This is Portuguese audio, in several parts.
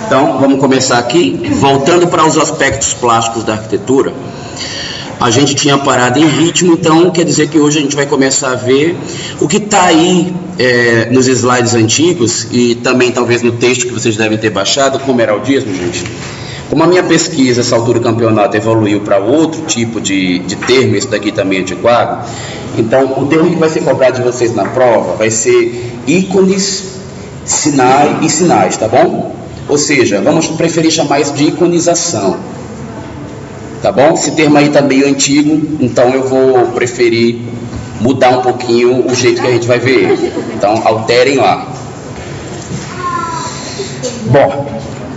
Então, vamos começar aqui. Voltando para os aspectos plásticos da arquitetura, a gente tinha parado em ritmo, então quer dizer que hoje a gente vai começar a ver o que está aí nos slides antigos e também talvez no texto que vocês devem ter baixado, como heraldismo, gente. Como a minha pesquisa, essa altura do campeonato, evoluiu para outro tipo de termo, esse daqui também é antiquado, então o termo que vai ser cobrado de vocês na prova vai ser ícones, sinais, tá bom? Ou seja, vamos preferir chamar isso de iconização, tá bom? Esse termo aí está meio antigo, então eu vou preferir mudar um pouquinho o jeito que a gente vai ver ele. Então, alterem lá. Bom,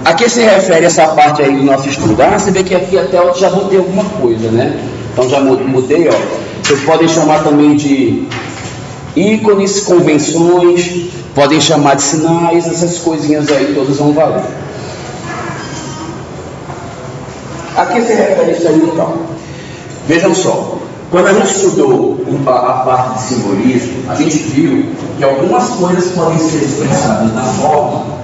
aqui se refere a essa parte aí do nosso estudo. Você vê que aqui até eu já botei alguma coisa, né? Então, já mudei, ó. Vocês podem chamar também de ícones, convenções, podem chamar de sinais, essas coisinhas aí todas vão valer. Aqui se refere a isso aí então. Vejam só, quando a gente estudou a parte de simbolismo, a gente viu que algumas coisas podem ser expressadas da forma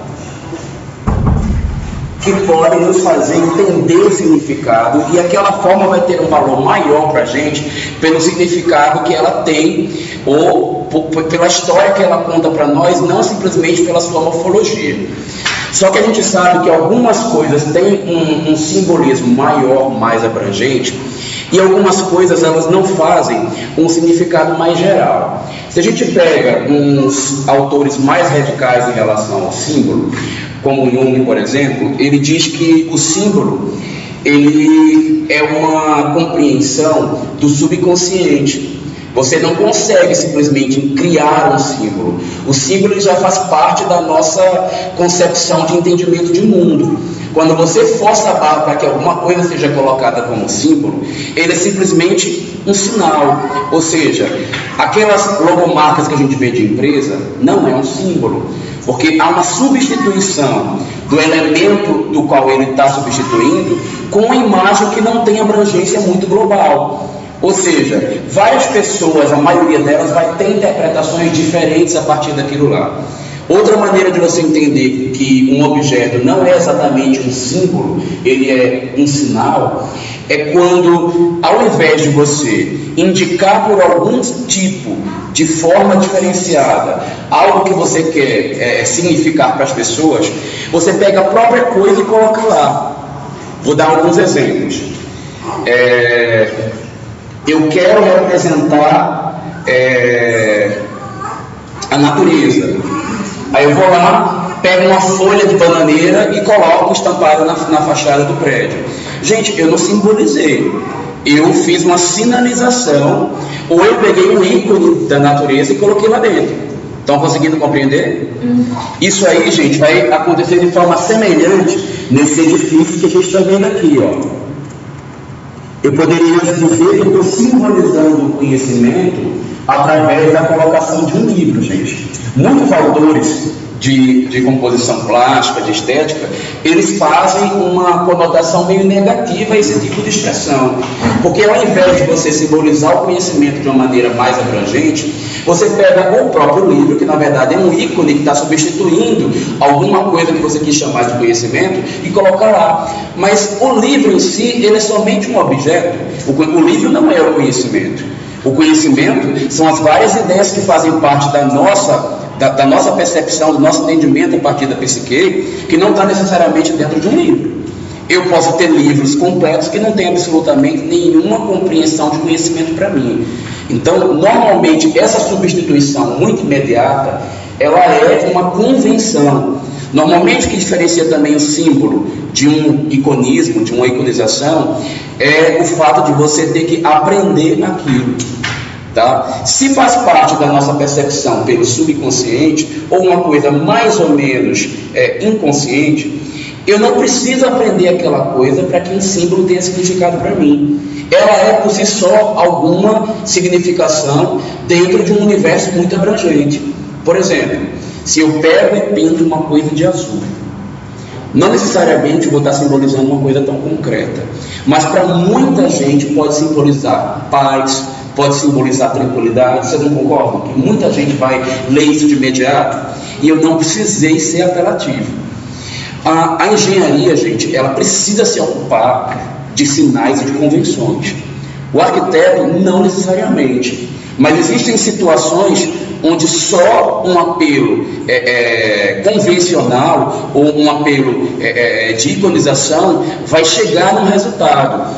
que podem nos fazer entender o significado, e aquela forma vai ter um valor maior para a gente pelo significado que ela tem, ou pela história que ela conta para nós, não simplesmente pela sua morfologia. Só que a gente sabe que algumas coisas têm um simbolismo maior, mais abrangente, e algumas coisas elas não fazem um significado mais geral. Se a gente pega uns autores mais radicais em relação ao símbolo, como Jung, por exemplo, ele diz que o símbolo ele é uma compreensão do subconsciente. Você não consegue simplesmente criar um símbolo. O símbolo já faz parte da nossa concepção de entendimento de mundo. Quando você força a barra para que alguma coisa seja colocada como símbolo, ele é simplesmente um sinal. Ou seja, aquelas logomarcas que a gente vê de empresa não é um símbolo, porque há uma substituição do elemento do qual ele está substituindo com uma imagem que não tem abrangência muito global. Ou seja, várias pessoas, a maioria delas vai ter interpretações diferentes a partir daquilo lá. Outra maneira de você entender que um objeto não é exatamente um símbolo, ele é um sinal, é quando, ao invés de você indicar por algum tipo, de forma diferenciada, algo que você quer significar para as pessoas, você pega a própria coisa e coloca lá. Vou dar alguns exemplos. Eu quero representar a natureza. Aí eu vou lá, pego uma folha de bananeira e coloco estampado na fachada do prédio. Gente, eu não simbolizei. Eu fiz uma sinalização, ou eu peguei um ícone da natureza e coloquei lá dentro. Estão conseguindo compreender? Isso aí, gente, vai acontecer de forma semelhante nesse edifício que a gente está vendo aqui, ó. Eu poderia dizer que eu estou simbolizando o conhecimento através da colocação de um livro, gente. Muitos autores de composição plástica, de estética, eles fazem uma conotação meio negativa a esse tipo de expressão. Porque ao invés de você simbolizar o conhecimento de uma maneira mais abrangente, você pega o próprio livro, que na verdade é um ícone que está substituindo alguma coisa que você quis chamar de conhecimento, e coloca lá. Mas o livro em si, ele é somente um objeto. O livro não é o conhecimento. O conhecimento são as várias ideias que fazem parte da nossa percepção, do nosso entendimento a partir da psique, que não está necessariamente dentro de um livro. Eu posso ter livros completos que não têm absolutamente nenhuma compreensão de conhecimento para mim. Então, normalmente, essa substituição muito imediata, ela é uma convenção. Normalmente, o que diferencia também o símbolo de um iconismo, de uma iconização, é o fato de você ter que aprender aquilo. Tá? Se faz parte da nossa percepção pelo subconsciente, ou uma coisa mais ou menos inconsciente, eu não preciso aprender aquela coisa para que um símbolo tenha significado para mim. Ela é por si só alguma significação dentro de um universo muito abrangente. Por exemplo, se eu pego e pinto uma coisa de azul, não necessariamente vou estar simbolizando uma coisa tão concreta, mas para muita gente pode simbolizar paz, pode simbolizar tranquilidade. Vocês não concordam? Que muita gente vai ler isso de imediato, e eu não precisei ser apelativo. A engenharia, gente, ela precisa se ocupar de sinais e de convenções. O arquiteto, não necessariamente. Mas existem situações onde só um apelo convencional ou um apelo de iconização vai chegar no resultado.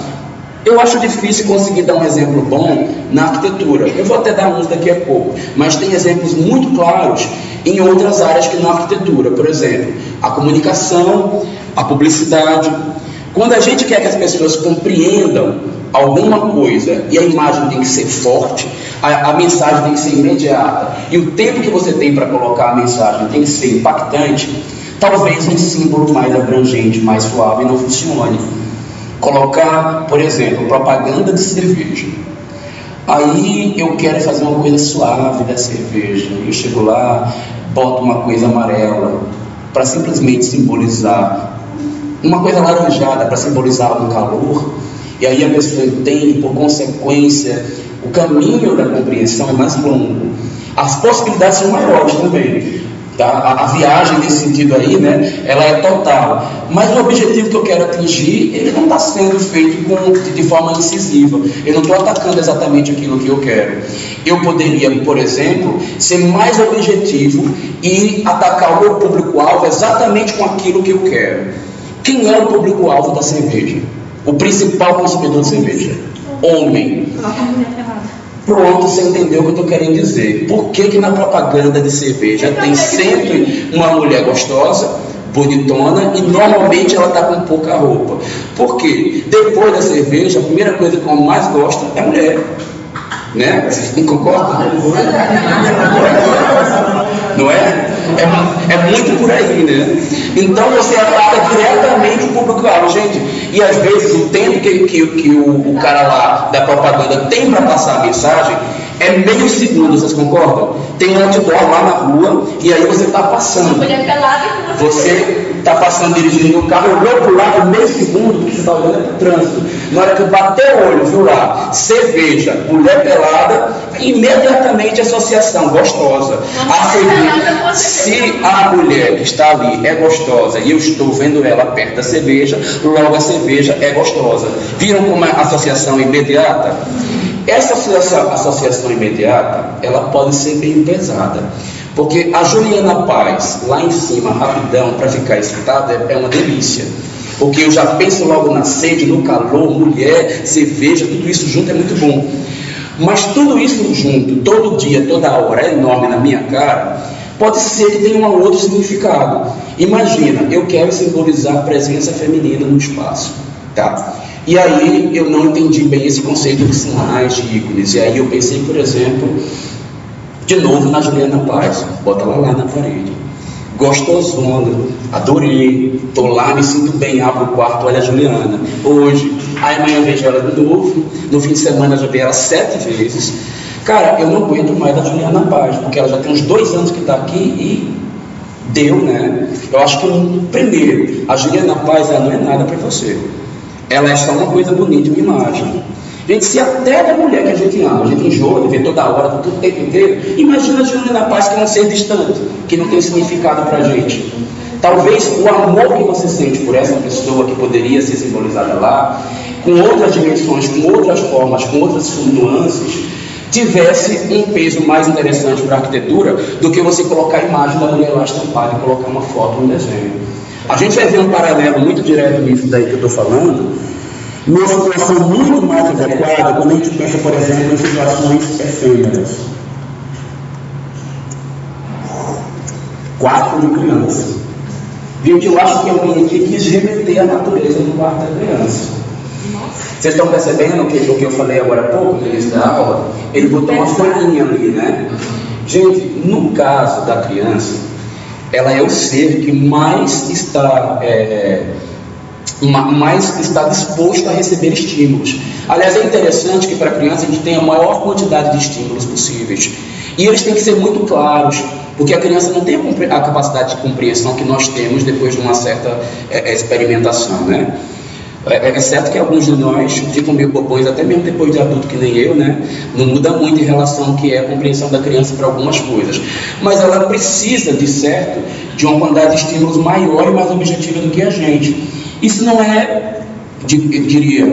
Eu acho difícil conseguir dar um exemplo bom na arquitetura. Eu vou até dar uns daqui a pouco, mas tem exemplos muito claros em outras áreas que na arquitetura. Por exemplo, a comunicação, a publicidade. Quando a gente quer que as pessoas compreendam alguma coisa e a imagem tem que ser forte, a mensagem tem que ser imediata e o tempo que você tem para colocar a mensagem tem que ser impactante, talvez um símbolo mais abrangente, mais suave não funcione. Colocar, por exemplo, propaganda de cerveja. Aí eu quero fazer uma coisa suave da cerveja. Eu chego lá, boto uma coisa amarela para simplesmente simbolizar, uma coisa alaranjada para simbolizar um calor. E aí a pessoa entende, por consequência, o caminho da compreensão é mais longo. As possibilidades são maiores também. Tá? A viagem nesse sentido aí, né, ela é total. Mas o objetivo que eu quero atingir, ele não está sendo feito de forma incisiva. Eu não estou atacando exatamente aquilo que eu quero. Eu poderia, por exemplo, ser mais objetivo e atacar o meu público-alvo exatamente com aquilo que eu quero. Quem é o público-alvo da cerveja? O principal consumidor de cerveja? Homem. Pronto, você entendeu o que eu estou querendo dizer. Por que na propaganda de cerveja tem sempre uma mulher gostosa, bonitona, e normalmente ela está com pouca roupa? Por quê? Depois da cerveja, a primeira coisa que o homem mais gosta é mulher. Né? Vocês não concordam? Não é? É muito por aí, né? Então você ataca diretamente o público-alvo, gente. E às vezes o tempo que o cara lá da propaganda tem para passar a mensagem é meio segundo, vocês concordam? Tem um outdoor lá na rua e aí você está passando. Você está passando dirigindo o carro, olhou para o lado, meio segundo, que você está olhando para o trânsito. Na hora que bateu o olho, viu lá, cerveja, mulher pelada, imediatamente associação, gostosa. A cerveja, se a mulher que está ali é gostosa e eu estou vendo ela perto da cerveja, logo a cerveja é gostosa. Viram como é a associação imediata? Essa associação imediata, ela pode ser bem pesada. Porque a Juliana Paz, lá em cima, rapidão, para ficar excitada, é uma delícia. Porque eu já penso logo na sede, no calor, mulher, cerveja, tudo isso junto é muito bom. Mas tudo isso junto, todo dia, toda hora, é enorme na minha cara, pode ser que tenha um outro significado. Imagina, eu quero simbolizar a presença feminina no espaço, tá? E aí eu não entendi bem esse conceito de sinais, de ícones. E aí eu pensei, por exemplo, de novo na Juliana Paz, bota ela lá na parede. Gostosona, adorei, tô lá, me sinto bem, abro o quarto, olha a Juliana. Hoje, aí amanhã eu vejo ela de novo, no fim de semana eu já vi ela 7 vezes. Cara, eu não aguento mais da Juliana Paz, porque ela já tem uns 2 anos que está aqui e deu, né? Eu acho que, primeiro, a Juliana Paz ela não é nada para você. Ela é só uma coisa bonita, uma imagem. Gente, se até da mulher que a gente ama, a gente enjoa de ver toda hora, todo o tempo inteiro, imagina a Juliana Paz, que é um ser distante, que não tem significado pra gente. Talvez o amor que você sente por essa pessoa, que poderia ser simbolizada lá, com outras dimensões, com outras formas, com outras nuances, tivesse um peso mais interessante para a arquitetura do que você colocar a imagem da mulher lá estampada e colocar uma foto no desenho. A gente vai ver um paralelo muito direto nisso daí que eu estou falando, numa situação muito mais adequada quando a gente pensa, por exemplo, em situações efêmeras. Quarto de criança. Gente, eu acho que alguém aqui quis remeter a natureza no quarto da criança. Vocês estão percebendo o que eu falei agora há pouco, no início da aula? Ele botou uma folhinha ali, né? Gente, no caso da criança, ela é o ser que mais está disposto a receber estímulos. Aliás, é interessante que para a criança a gente tenha a maior quantidade de estímulos possíveis. E eles têm que ser muito claros, porque a criança não tem a capacidade de compreensão que nós temos depois de uma certa experimentação, né? É certo que alguns de nós ficam meio bobões, até mesmo depois de adulto, que nem eu, né? Não muda muito em relação ao que é a compreensão da criança para algumas coisas. Mas ela precisa, de certo, de uma quantidade de estímulos maior e mais objetiva do que a gente. Isso não é, diria,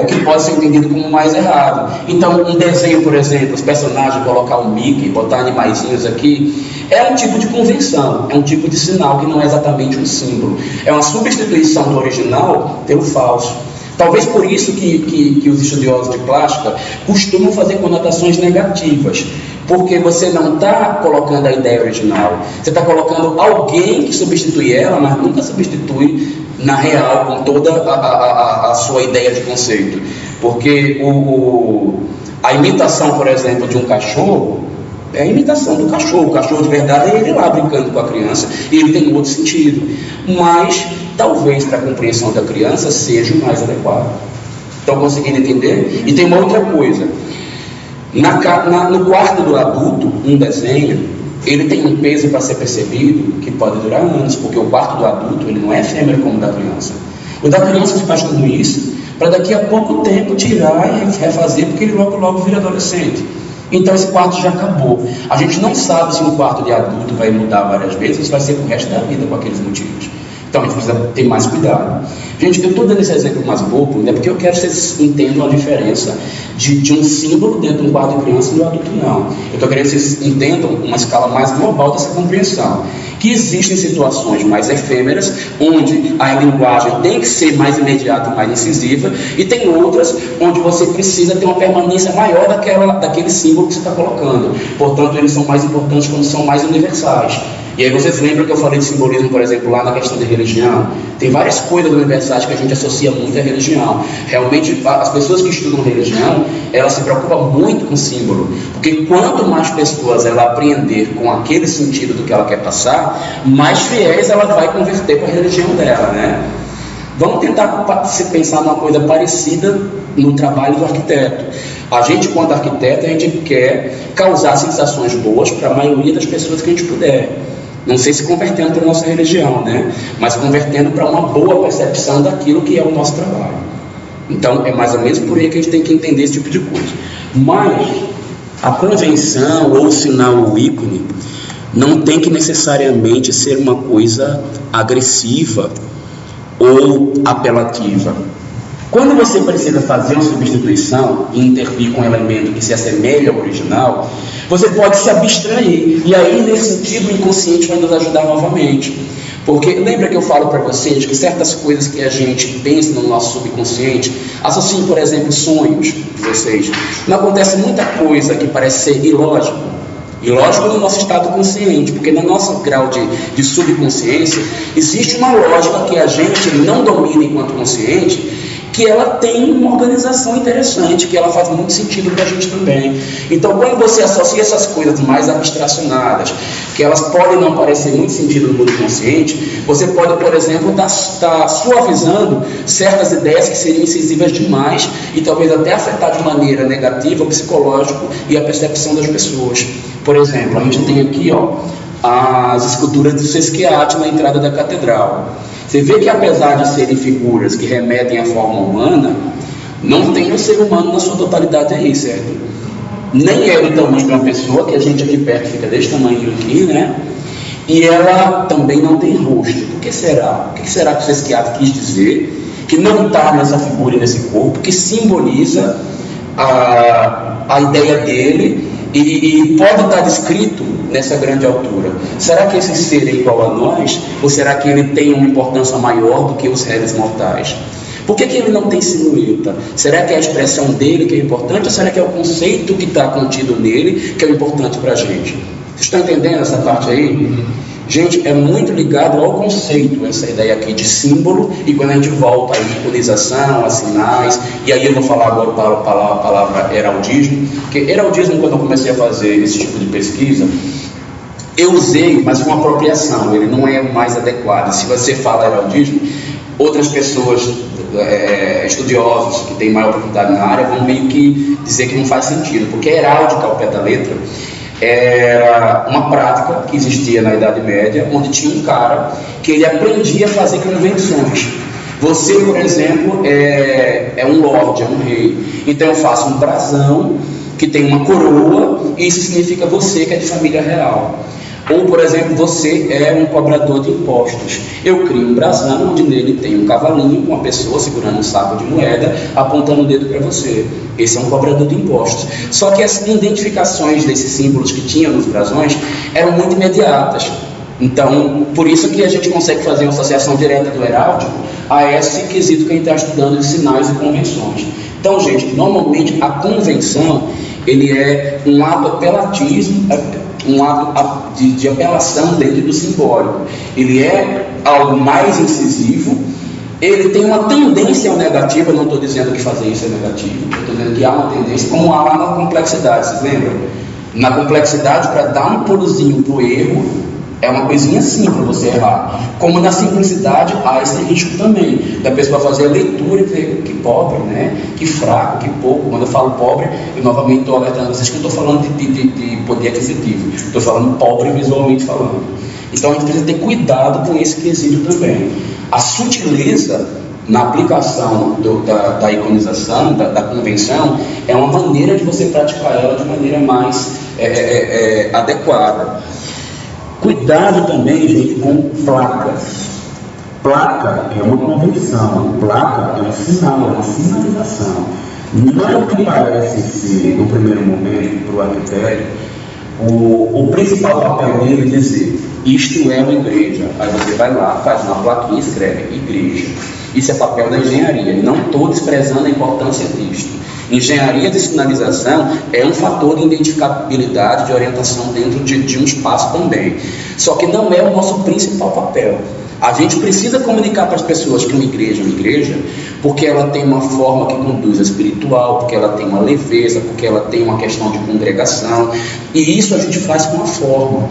o que pode ser entendido como mais errado. Então, um desenho, por exemplo, os personagens, colocar um Mickey, botar animaizinhos aqui, é um tipo de convenção, é um tipo de sinal que não é exatamente um símbolo. É uma substituição do original pelo falso. Talvez por isso que os estudiosos de plástica costumam fazer conotações negativas, porque você não está colocando a ideia original, você está colocando alguém que substitui ela, mas nunca substitui na real, com toda a sua ideia de conceito. Porque a imitação, por exemplo, de um cachorro é a imitação do cachorro. O cachorro de verdade é ele lá brincando com a criança, e ele tem outro sentido, mas talvez para a compreensão da criança seja o mais adequado. Estão conseguindo entender? E tem uma outra coisa. No quarto do adulto, um desenho, ele tem um peso para ser percebido que pode durar anos, porque o quarto do adulto ele não é efêmero como o da criança. O da criança faz tudo isso para daqui a pouco tempo tirar e refazer, porque ele logo vira adolescente. Então esse quarto já acabou. A gente não sabe se um quarto de adulto vai mudar várias vezes ou se vai ser pro resto da vida com aqueles motivos. Então a gente precisa ter mais cuidado. Gente, eu estou dando esse exemplo mais bobo, né, porque eu quero que vocês entendam a diferença de um símbolo dentro de um quarto de criança e do adulto não. Eu estou querendo que vocês entendam uma escala mais global dessa compreensão. Que existem situações mais efêmeras, onde a linguagem tem que ser mais imediata e mais incisiva, e tem outras onde você precisa ter uma permanência maior daquele símbolo que você está colocando. Portanto, eles são mais importantes quando são mais universais. E aí vocês lembram que eu falei de simbolismo, por exemplo, lá na questão de religião? Tem várias coisas universais que a gente associa muito à religião. Realmente, as pessoas que estudam religião, elas se preocupam muito com símbolo. Porque quanto mais pessoas ela aprender com aquele sentido do que ela quer passar, mais fiéis ela vai converter para a religião dela, né? Vamos tentar se pensar numa coisa parecida no trabalho do arquiteto. A gente, quanto arquiteto, a gente quer causar sensações boas para a maioria das pessoas que a gente puder. Não sei se convertendo para a nossa religião, né? Mas convertendo para uma boa percepção daquilo que é o nosso trabalho. Então, é mais ou menos por aí que a gente tem que entender esse tipo de coisa. Mas a convenção ou o sinal ou ícone não tem que necessariamente ser uma coisa agressiva ou apelativa. Quando você precisa fazer uma substituição e intervir com um elemento que se assemelha ao original, você pode se abstrair. E aí, nesse sentido, o inconsciente vai nos ajudar novamente. Porque lembra que eu falo para vocês que certas coisas que a gente pensa no nosso subconsciente, associem, por exemplo, sonhos de vocês. Não acontece muita coisa que parece ser ilógico. Ilógico no nosso estado consciente, porque no nosso grau de subconsciência, existe uma lógica que a gente não domina enquanto consciente, que ela tem uma organização interessante, que ela faz muito sentido para a gente também. Então, quando você associa essas coisas mais abstracionadas, que elas podem não parecer muito sentido no mundo consciente, você pode, por exemplo, estar suavizando certas ideias que seriam incisivas demais e talvez até afetar de maneira negativa o psicológico e a percepção das pessoas. Por exemplo, a gente tem aqui as esculturas do Sesquiate na entrada da catedral. Você vê que, apesar de serem figuras que remetem à forma humana, não tem o ser humano na sua totalidade aí, certo? Nem é do tamanho de uma pessoa, que a gente aqui perto fica desse tamanho aqui, né? E ela também não tem rosto. Por que será? O que será que o Sesquiate quis dizer que não está nessa figura e nesse corpo, que simboliza a ideia dele e pode estar descrito nessa grande altura? Será que esse ser é igual a nós? Ou será que ele tem uma importância maior do que os réis mortais? Por que ele não tem silhueta? Será que é a expressão dele que é importante? Ou será que é o conceito que está contido nele que é o importante para a gente? Vocês estão entendendo essa parte aí? Gente, é muito ligado ao conceito, essa ideia aqui de símbolo, e quando a gente volta à iconização, a sinais, e aí eu vou falar agora a palavra heraldismo, porque heraldismo, quando eu comecei a fazer esse tipo de pesquisa, eu usei, mas com apropriação, ele não é o mais adequado. Se você fala heraldismo, outras pessoas, estudiosos que têm maior profundidade na área, vão meio que dizer que não faz sentido, porque heráldica, ao pé da letra, era uma prática que existia na Idade Média, onde tinha um cara que ele aprendia a fazer convenções. Você, por exemplo, é um lorde, é um rei. Então eu faço um brasão que tem uma coroa, e isso significa você que é de família real. Ou, por exemplo, você é um cobrador de impostos. Eu crio um brasão onde nele tem um cavalinho com uma pessoa segurando um saco de moeda, apontando o dedo para você. Esse é um cobrador de impostos. Só que as identificações desses símbolos que tinham nos brasões eram muito imediatas. Então, por isso que a gente consegue fazer uma associação direta do heráldico a esse quesito que a gente está estudando de sinais e convenções. Então, gente, normalmente a convenção, ele é um ato apelatismo, um ato de apelação dentro do simbólico. Ele é algo mais incisivo, ele tem uma tendência ao negativo. Eu não estou dizendo que fazer isso é negativo, eu estou dizendo que há uma tendência, como há lá na complexidade, vocês lembram? Na complexidade, para dar um pulozinho para o erro, é uma coisinha assim para você errar. Como na simplicidade, há esse risco também, da pessoa fazer a leitura e dizer que pobre, né? Que fraco, que pouco. Quando eu falo pobre, eu novamente estou alertando vocês que eu estou falando de poder aquisitivo, estou falando pobre visualmente falando. Então a gente precisa ter cuidado com esse quesito também. A sutileza na aplicação da iconização, da convenção, é uma maneira de você praticar ela de maneira mais adequada. Cuidado também, gente, com placas. Placa é uma convenção, placa é um sinal, é uma sinalização. Não é o que parece ser, no primeiro momento, para o arquiteto, o principal papel dele é dizer: isto é uma igreja. Aí você vai lá, faz uma plaquinha e escreve igreja. Isso é papel da engenharia. Não estou desprezando a importância disto. Engenharia de sinalização é um fator de identificabilidade, de orientação dentro de um espaço também. Só que não é o nosso principal papel. A gente precisa comunicar para as pessoas que uma igreja é uma igreja, porque ela tem uma forma que conduz a espiritual, porque ela tem uma leveza, porque ela tem uma questão de congregação, e isso a gente faz com a forma.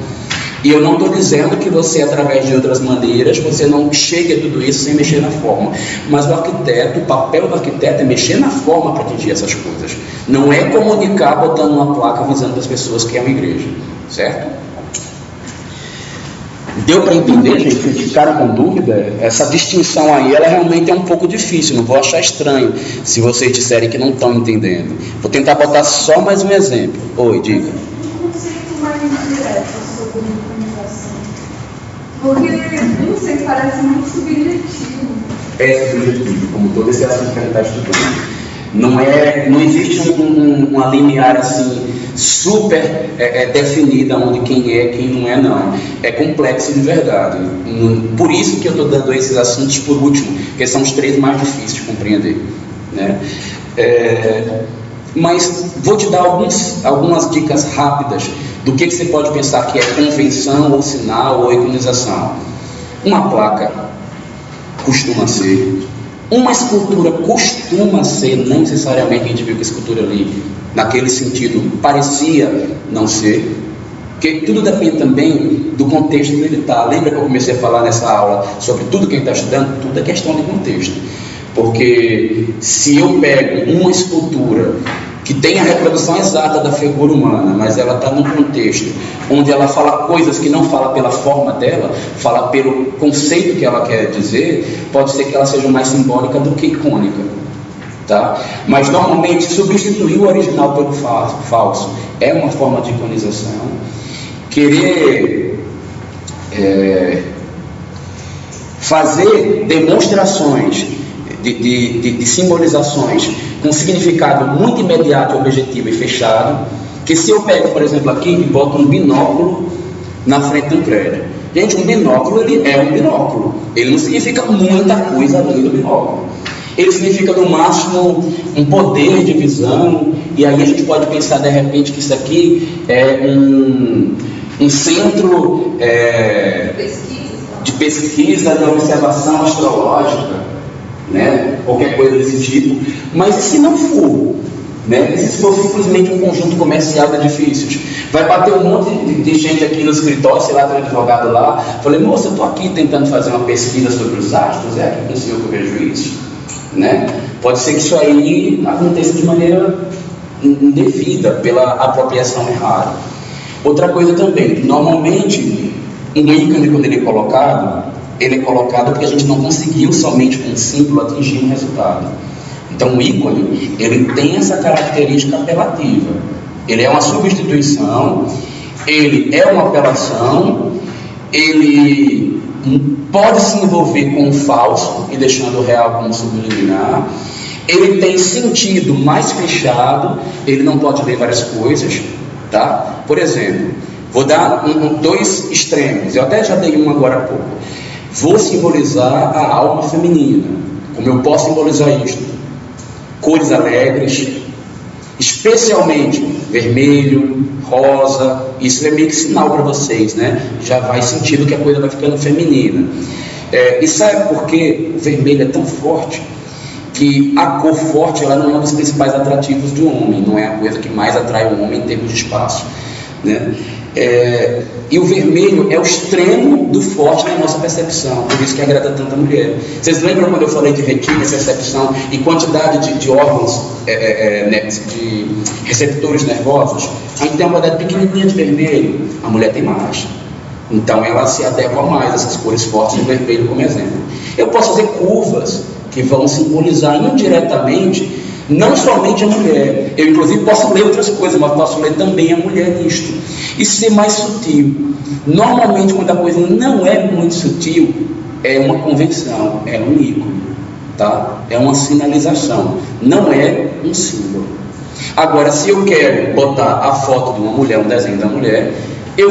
E eu não estou dizendo que você, através de outras maneiras, você não chegue a tudo isso sem mexer na forma. Mas o arquiteto, o papel do arquiteto é mexer na forma para atingir essas coisas. Não é comunicar botando uma placa avisando para as pessoas que é uma igreja. Certo? Deu para entender, gente? Vocês ficaram com dúvida? Essa distinção aí, ela realmente é um pouco difícil. Não vou achar estranho se vocês disserem que não estão entendendo. Vou tentar botar só mais um exemplo. Oi, diga. Um conceito mais direto sobre iconização. Porque, não sei, parece muito subjetivo. É subjetivo, como todo esse assunto que a gente está estudando. Não existe uma linear assim super definida onde quem é, quem não é, não. É complexo de verdade. Por isso que eu estou dando esses assuntos por último, porque são os três mais difíceis de compreender, né? Mas vou te dar algumas dicas rápidas do que você pode pensar que é convenção, ou sinal, ou iconização. Uma placa costuma ser. Uma escultura costuma ser, não necessariamente a gente viu que a escultura ali, naquele sentido, parecia não ser, porque tudo depende também do contexto que ele está. Lembra que eu comecei a falar nessa aula sobre tudo que a gente está estudando? Tudo é questão de contexto. Porque se eu pego uma escultura que tem a reprodução exata da figura humana, mas ela está num contexto onde ela fala coisas que não fala pela forma dela, fala pelo conceito que ela quer dizer, pode ser que ela seja mais simbólica do que icônica, tá? Mas normalmente substituir o original pelo falso é uma forma de iconização. Querer fazer demonstrações de simbolizações com significado muito imediato, objetivo e fechado, que se eu pego, por exemplo, aqui e boto um binóculo na frente de um prédio. Gente, um binóculo, ele é um binóculo. Ele não significa muita coisa além do binóculo. Ele significa, no máximo, um poder de visão, e aí a gente pode pensar, de repente, que isso aqui é um centro de pesquisa, de observação astrológica, né? Qualquer coisa desse tipo. Mas e se não for, né? E se for simplesmente um conjunto comercial de edifícios? Vai bater um monte de gente aqui no escritório, sei lá, tem um advogado lá. Falei, moça, eu estou aqui tentando fazer uma pesquisa sobre os astros, é aqui com o senhor que eu vejo isso, né? Pode ser que isso aí aconteça de maneira indevida, pela apropriação errada. Outra coisa também, normalmente um ícone, quando ele é colocado, ele é colocado porque a gente não conseguiu somente com um símbolo atingir um resultado. Então o ícone, ele tem essa característica apelativa. Ele é uma substituição, ele é uma apelação, ele pode se envolver com o falso e deixando o real como subliminar. Ele tem sentido mais fechado, ele não pode ler várias coisas, tá? Por exemplo, vou dar dois extremos, eu até já dei um agora há pouco. Vou simbolizar a alma feminina. Como eu posso simbolizar isto? Cores alegres, especialmente vermelho, rosa. Isso é meio que sinal para vocês, né? Já vai sentindo que a coisa vai ficando feminina. E sabe por que o vermelho é tão forte? Que a cor forte, ela não é um dos principais atrativos do homem, não é a coisa que mais atrai o homem em termos de espaço, né? E o vermelho é o extremo do forte na nossa percepção, por isso que agrada tanta mulher. Vocês lembram quando eu falei de retina, percepção e quantidade de órgãos, de receptores nervosos? A gente tem uma quantidade pequenininha de vermelho, a mulher tem mais. Então ela se adequa mais a essas cores fortes do vermelho como exemplo. Eu posso fazer curvas que vão simbolizar indiretamente não somente a mulher. Eu inclusive posso ler outras coisas, mas posso ler também a mulher nisto e ser mais sutil. Normalmente quando a coisa não é muito sutil, é uma convenção, é um ícone, tá? É uma sinalização, não é um símbolo. Agora, se eu quero botar a foto de uma mulher, um desenho da mulher, eu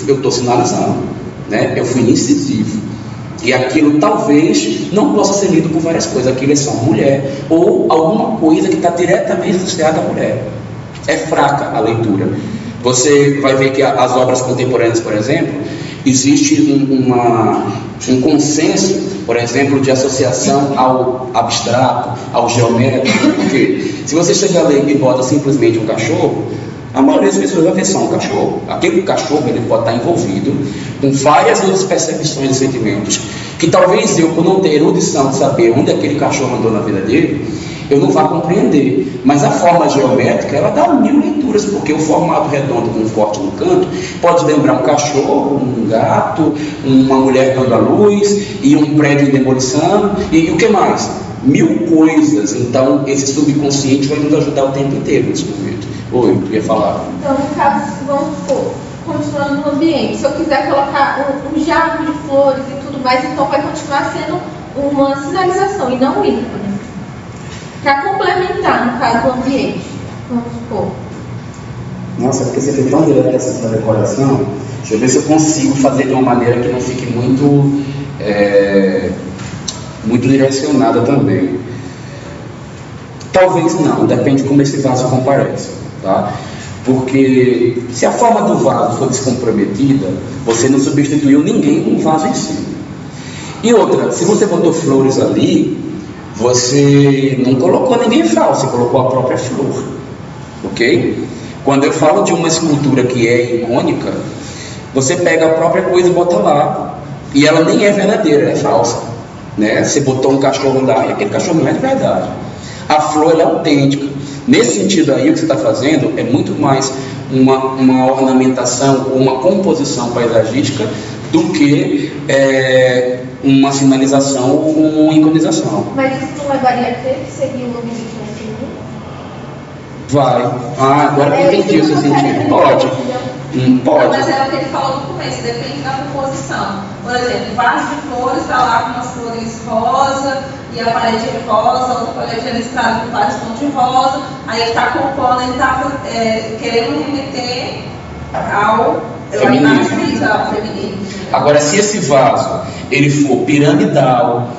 estou sinalizando, né? Eu fui incisivo. E aquilo talvez não possa ser lido por várias coisas. Aquilo é só uma mulher ou alguma coisa que está diretamente associada à mulher. É fraca a leitura. Você vai ver que as obras contemporâneas, por exemplo, existe um consenso, por exemplo, de associação ao abstrato, ao geométrico. Porque se você chegar a ler e bota simplesmente um cachorro, a maioria das pessoas vai ver só um cachorro. Aquele cachorro, ele pode estar envolvido com várias outras percepções e sentimentos, que talvez eu, por não ter erudição de saber onde aquele cachorro andou na vida dele, eu não vá compreender. Mas a forma geométrica, ela dá 1000 leituras, porque o formato redondo com um corte no canto pode lembrar um cachorro, um gato, uma mulher dando à luz, e um prédio em demolição, e o que mais? 1000 coisas. Então esse subconsciente vai nos ajudar o tempo inteiro nesse momento. Oi, eu ia falar. Então, no caso, vamos supor, continuando no ambiente, se eu quiser colocar um jarro de flores e tudo mais, então vai continuar sendo uma sinalização e não um ícone. Para complementar, no caso, o ambiente, vamos supor. Nossa, porque você foi tão direto essa decoração, deixa eu ver se eu consigo fazer de uma maneira que não fique muito direcionada também. Talvez não, depende de como esse vaso comparece, tá? Porque se a forma do vaso for descomprometida, você não substituiu ninguém com o vaso em si. E outra, se você botou flores ali, você não colocou ninguém falso, você colocou a própria flor, ok? Quando eu falo de uma escultura que é icônica, você pega a própria coisa e bota lá, e ela nem é verdadeira, ela é falsa, né? Você botou um cachorro lá e aquele cachorro não é de verdade. A flor, ela é autêntica. Nesse sentido aí, o que você está fazendo é muito mais uma ornamentação ou uma composição paisagística do que uma sinalização ou uma iconização. Mas isso não levaria a ter que seria o ambiente feminino? Vai. Agora eu entendi o seu sentido. Pode. Pode. Mas é o que ele falou no começo, depende da composição. Por exemplo, o vaso de flores está lá com umas flores rosa, e a parede é rosa, a outra parede é listrada com vários tons de rosa, aí ele está compondo, ele está querendo remeter ao feminino. Agora, se esse vaso ele for piramidal,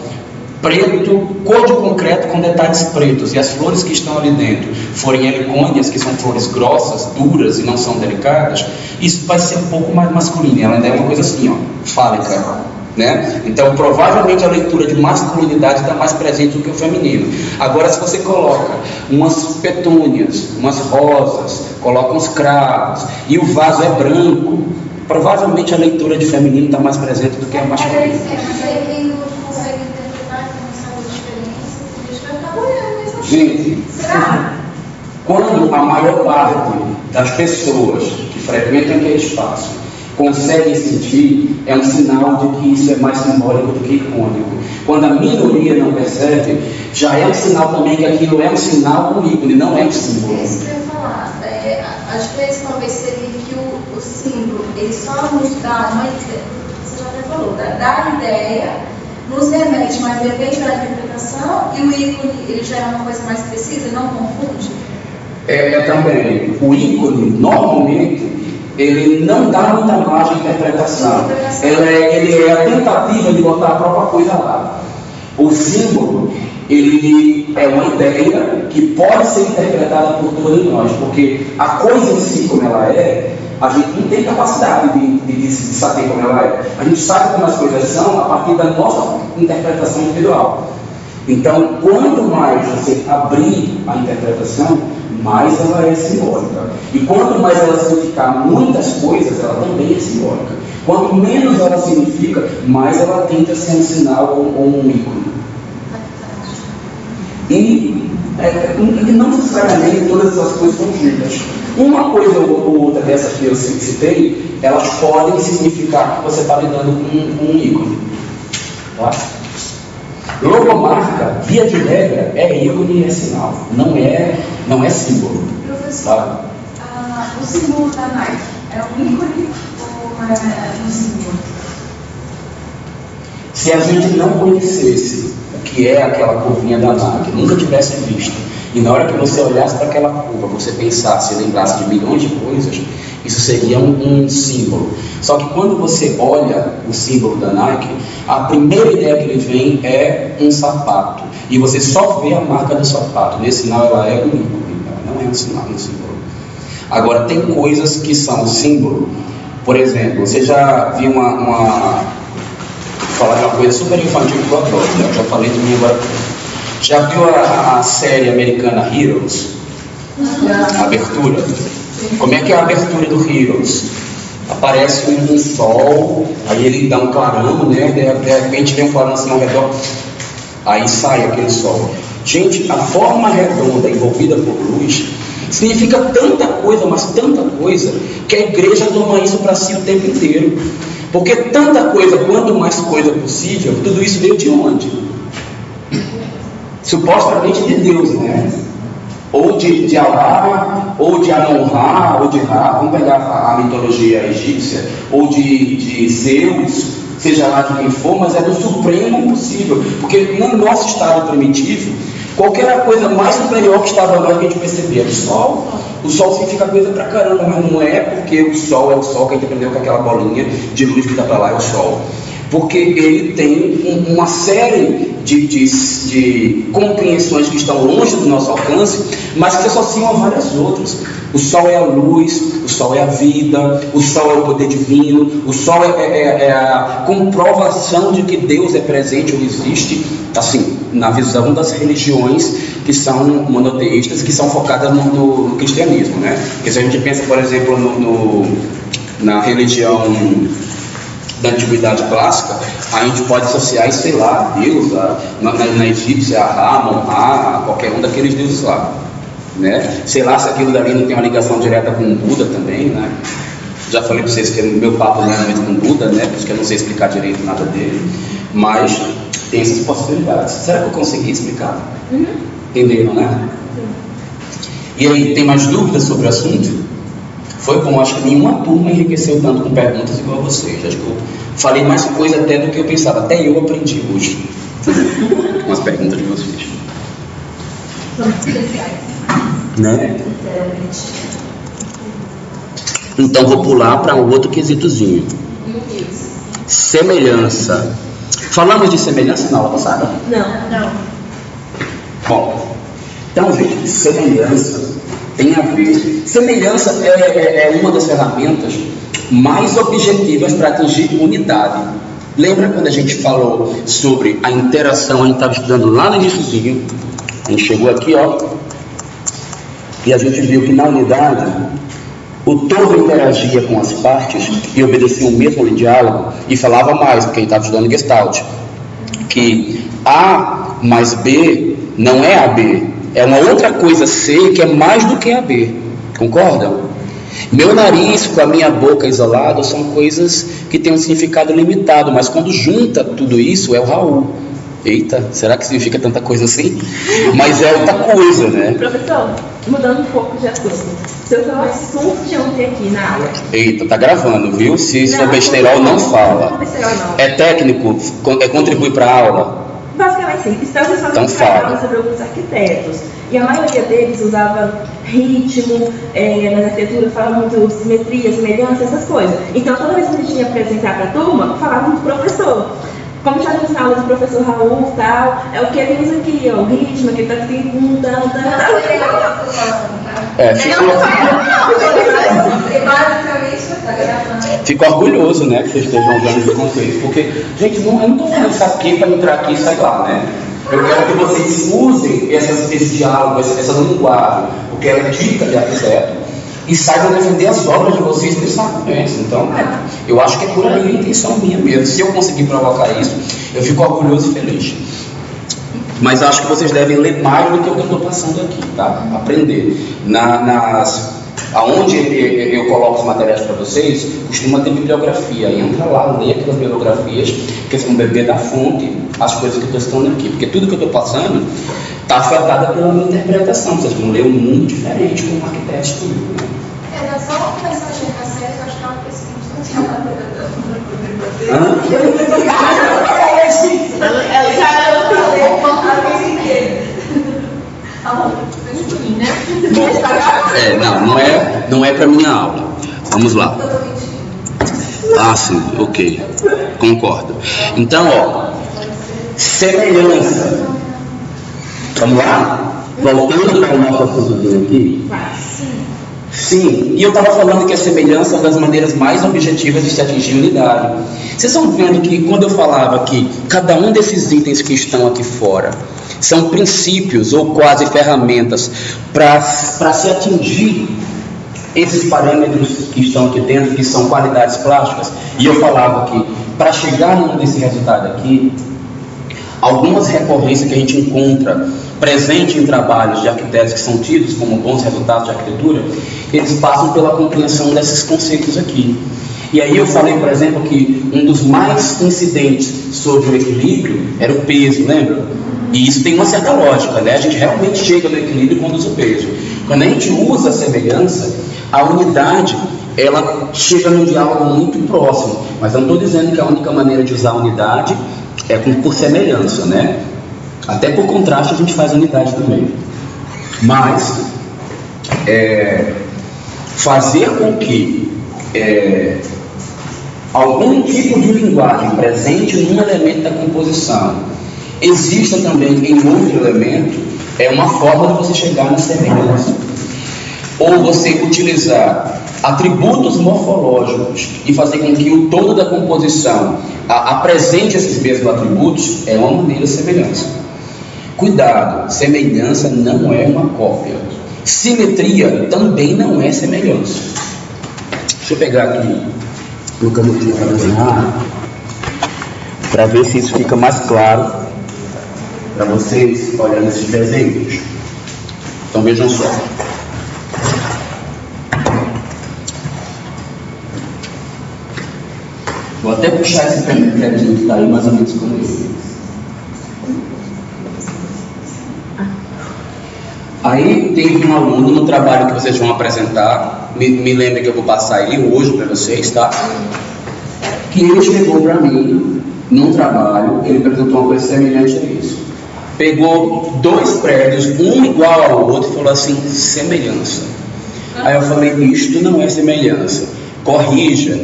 preto, cor de concreto com detalhes pretos, e as flores que estão ali dentro forem helicônias, que são flores grossas, duras e não são delicadas, isso vai ser um pouco mais masculino. Ela ainda é uma coisa assim, ó, fálica, né? Então provavelmente a leitura de masculinidade está mais presente do que o feminino. Agora, se você coloca umas petúnias, umas rosas, coloca uns cravos e o vaso é branco, provavelmente a leitura de feminino está mais presente do que a masculina. Gente, quando a maior parte das pessoas que frequentam aquele espaço conseguem sentir, é um sinal de que isso é mais simbólico do que icônico. Quando a minoria não percebe, já é um sinal também que aquilo é um sinal, um ícone, não é um símbolo. Isso que eu ia falar. A diferença talvez seria que o símbolo, ele só nos dá uma ideia, você já até falou, dá ideia, nos remete, mas depende da interpretação, e o ícone, ele já é uma coisa mais precisa, não confunde? Também. O ícone, normalmente, ele não dá muita margem de interpretação. Ele é a tentativa de botar a própria coisa lá. O símbolo, ele é uma ideia que pode ser interpretada por todos nós, porque a coisa em si, como ela é, a gente não tem capacidade de saber como ela é. A gente sabe como as coisas são a partir da nossa interpretação individual. Então, quanto mais você abrir a interpretação, mais ela é simbólica. E quanto mais ela significar muitas coisas, ela também é simbólica. Quanto menos ela significa, mais ela tende a ser um sinal ou um ícone. E não necessariamente todas essas coisas são juntas. Uma coisa ou outra dessas que eu citei, elas podem significar que você está lidando com um ícone. Tá? Logomarca, via de regra, é ícone e é sinal, não é símbolo. Professor, Tá? O símbolo da Nike é um ícone ou é um símbolo? Se a gente não conhecesse o que é aquela curvinha da Nike, nunca tivesse visto, e na hora que você olhasse para aquela curva, você pensasse e lembrasse de milhões de coisas, isso seria um símbolo. Só que quando você olha o símbolo da Nike, a primeira ideia que ele vem é um sapato. E você só vê a marca do sapato. Nesse sinal ela é um ícone, não é um sinal, um símbolo. Agora, tem coisas que são símbolo. Por exemplo, você já viu falar de uma coisa super infantil que eu adoro, né? Eu já falei de mim agora. Já viu a série americana Heroes? A abertura? Como é que é a abertura do Heroes? Aparece um sol, aí ele dá um clarão, né? De repente vem um clarão assim ao redor, aí sai aquele sol. Gente, a forma redonda envolvida por luz significa tanta coisa, mas tanta coisa, que a igreja toma isso para si o tempo inteiro. Porque tanta coisa, quanto mais coisa possível, tudo isso veio de onde? Supostamente de Deus, né? Ou de Alá, ou de Anon-Ra, ou de Ra, vamos pegar a mitologia egípcia, ou de Zeus, seja lá de quem for, mas é do supremo possível. Porque no nosso estado primitivo, qualquer coisa mais superior que estava nós que a gente percebia era o sol. O sol significa coisa pra caramba, mas não é porque o sol é o sol que a gente aprendeu com aquela bolinha de luz que está para lá, é o sol. Porque ele tem uma série de compreensões que estão longe do nosso alcance, mas que se associam a várias outras. O sol é a luz, o sol é a vida, o sol é o poder divino, o sol é a comprovação de que Deus é presente ou existe, assim, na visão das religiões que são monoteístas, que são focadas no cristianismo, né? Porque se a gente pensa, por exemplo, na religião da antiguidade clássica, a gente pode associar, sei lá, a Deus, na egípcia, a Ra, Amon-Ra, qualquer um daqueles deuses lá, né? Sei lá se aquilo dali não tem uma ligação direta com o Buda também, né? Já falei para vocês que o meu papo não é muito com o Buda, né? Porque eu não sei explicar direito nada dele, mas tem essas possibilidades. Será que eu consegui explicar? Entenderam, né? E aí, tem mais dúvidas sobre o assunto? Foi bom, acho que nenhuma turma enriqueceu tanto com perguntas igual a vocês. Acho que eu falei mais coisa até do que eu pensava. Até eu aprendi hoje com as perguntas de vocês. São especiais. Né? Então vou pular para um outro quesitozinho. Semelhança. Falamos de semelhança na aula passada? Não. Bom, então, gente, semelhança tem a ver. Semelhança é uma das ferramentas mais objetivas para atingir unidade. Lembra quando a gente falou sobre a interação? A gente estava estudando lá no iníciozinho. A gente chegou aqui, ó, e a gente viu que na unidade o todo interagia com as partes e obedecia o mesmo diálogo e falava mais, porque a gente estava estudando Gestalt, que A mais B não é AB, é uma outra coisa C que é mais do que AB, concordam? Meu nariz com a minha boca isolada são coisas que têm um significado limitado, mas quando junta tudo isso é o Raul. Eita, será que significa tanta coisa assim? Mas é outra coisa, né? Professor, mudando um pouco de assunto. Seu assunto de ontem aqui na aula. Eita, tá gravando, viu? Se for besterol, não fala. É técnico? Contribui para a aula? Basicamente sim. Estamos falando Então fala. sobre alguns arquitetos. E a maioria deles usava ritmo, na arquitetura falava muito simetria, semelhança, essas coisas. Então toda vez que a gente ia apresentar para a turma, falava do professor. Como já vimos na aula do professor Raul e tal, é o que ele usa aqui, ó, o ritmo, que ele tá assim, Fico orgulhoso, né, que vocês estejam usando esse conceito, porque, gente, eu não estou falando isso aqui para entrar aqui e sair lá, né? Eu quero que vocês usem esse diálogo, essa linguagem, porque ela é típica de arquiteto, e saibam defender as obras de vocês desse argumento. Então, eu acho que é por aí a intenção minha mesmo. Se eu conseguir provocar isso, eu fico orgulhoso e feliz. Mas acho que vocês devem ler mais do que o que eu estou passando aqui, tá? Aprender. Aonde eu coloco os materiais para vocês, costuma ter bibliografia. Entra lá, lê aquelas bibliografias, porque vocês vão beber da fonte as coisas que eu estou citando aqui. Porque tudo que eu estou passando está afetada pela minha interpretação. Vocês vão ler um mundo diferente como arquitetos tudo, né? Era só uma começar a chegar a sério, eu acho que é uma pesquisa não é para minha aula. Vamos lá. Ah, sim, ok. Concordo. Então, ó, semelhança. Vamos lá? Voltando para o nosso assunto aqui. Sim, e eu estava falando que a semelhança é uma das maneiras mais objetivas de se atingir unidade. Vocês estão vendo que quando eu falava que cada um desses itens que estão aqui fora são princípios ou quase ferramentas para se atingir esses parâmetros que estão aqui dentro, que são qualidades plásticas, e eu falava que para chegar nesse resultado aqui, algumas recorrências que a gente encontra presente em trabalhos de arquitetos que são tidos como bons resultados de arquitetura, eles passam pela compreensão desses conceitos aqui. E aí eu falei, por exemplo, que um dos mais incidentes sobre o equilíbrio era o peso, lembra? E isso tem uma certa lógica, né? A gente realmente chega no equilíbrio quando usa o peso. Quando a gente usa a semelhança, a unidade, ela chega num diálogo muito próximo. Mas eu não estou dizendo que a única maneira de usar a unidade é por semelhança, né? Até por contraste a gente faz unidade também. Mas fazer com que algum tipo de linguagem presente num elemento da composição exista também em outro elemento é uma forma de você chegar na semelhança. Ou você utilizar atributos morfológicos e fazer com que o todo da composição apresente esses mesmos atributos é uma maneira de semelhança. Cuidado, semelhança não é uma cópia. Simetria também não é semelhança. Deixa eu pegar aqui o canutinho para desenhar, para ver se isso fica mais claro para vocês olhando esses desenhos. Então vejam só. Vou até puxar esse prédio que está aí mais ou menos como esse. Aí tem um aluno no trabalho que vocês vão apresentar, me lembrem que eu vou passar aí hoje para vocês, tá? Que ele chegou para mim num trabalho, ele apresentou uma coisa semelhante a isso. Pegou dois prédios, um igual ao outro, e falou assim, semelhança. Aí eu falei, isto não é semelhança, corrija.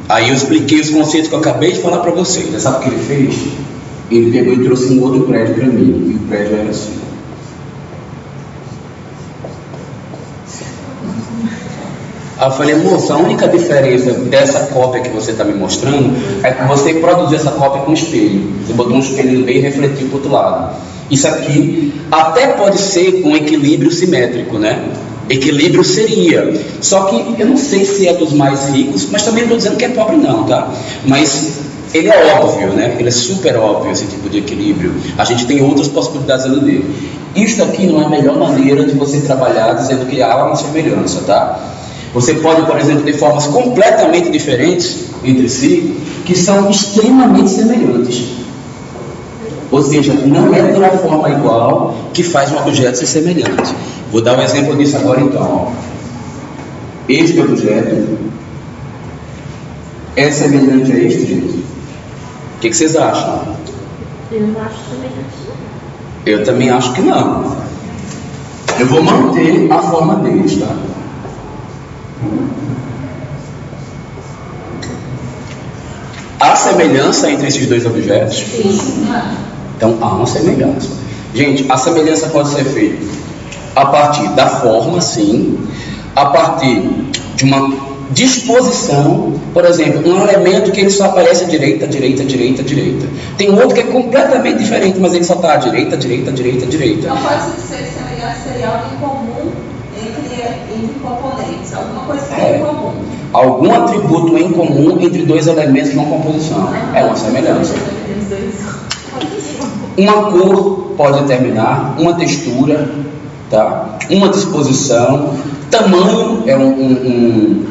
Aí eu expliquei os conceitos que eu acabei de falar para vocês. Você sabe o que ele fez? Ele pegou e trouxe um outro prédio para mim, e o prédio era assim. Aí eu falei, moça, a única diferença dessa cópia que você está me mostrando é que você produziu essa cópia com espelho. Você botou um espelho no meio e refletiu para o outro lado. Isso aqui até pode ser com equilíbrio simétrico, né? Equilíbrio seria. Só que eu não sei se é dos mais ricos, mas também não estou dizendo que é pobre não, tá? Mas ele é óbvio, né? Ele é super óbvio, esse tipo de equilíbrio. A gente tem outras possibilidades além dele. Isto aqui não é a melhor maneira de você trabalhar dizendo que há uma semelhança, tá? Você pode, por exemplo, ter formas completamente diferentes entre si, que são extremamente semelhantes. Ou seja, não é ter a forma igual que faz um objeto ser semelhante. Vou dar um exemplo disso agora então. Este objeto é semelhante a este, gente? O que vocês acham? Eu não acho semelhante. Eu também acho que não. Eu vou manter a forma deles, tá? Há semelhança entre esses dois objetos? Sim. Então há uma semelhança. Gente, a semelhança pode ser feita a partir da forma, sim, a partir de uma disposição, por exemplo, um elemento que ele só aparece à direita, direita, direita, direita. Tem outro que é completamente diferente, mas ele só está à direita, direita, direita, direita. Então pode ser semelhante, seria algo em comum entre componentes, alguma coisa que é em comum. Algum atributo em comum entre dois elementos numa composição. É uma semelhança. Uma cor pode determinar, uma textura, tá? Uma disposição, tamanho é um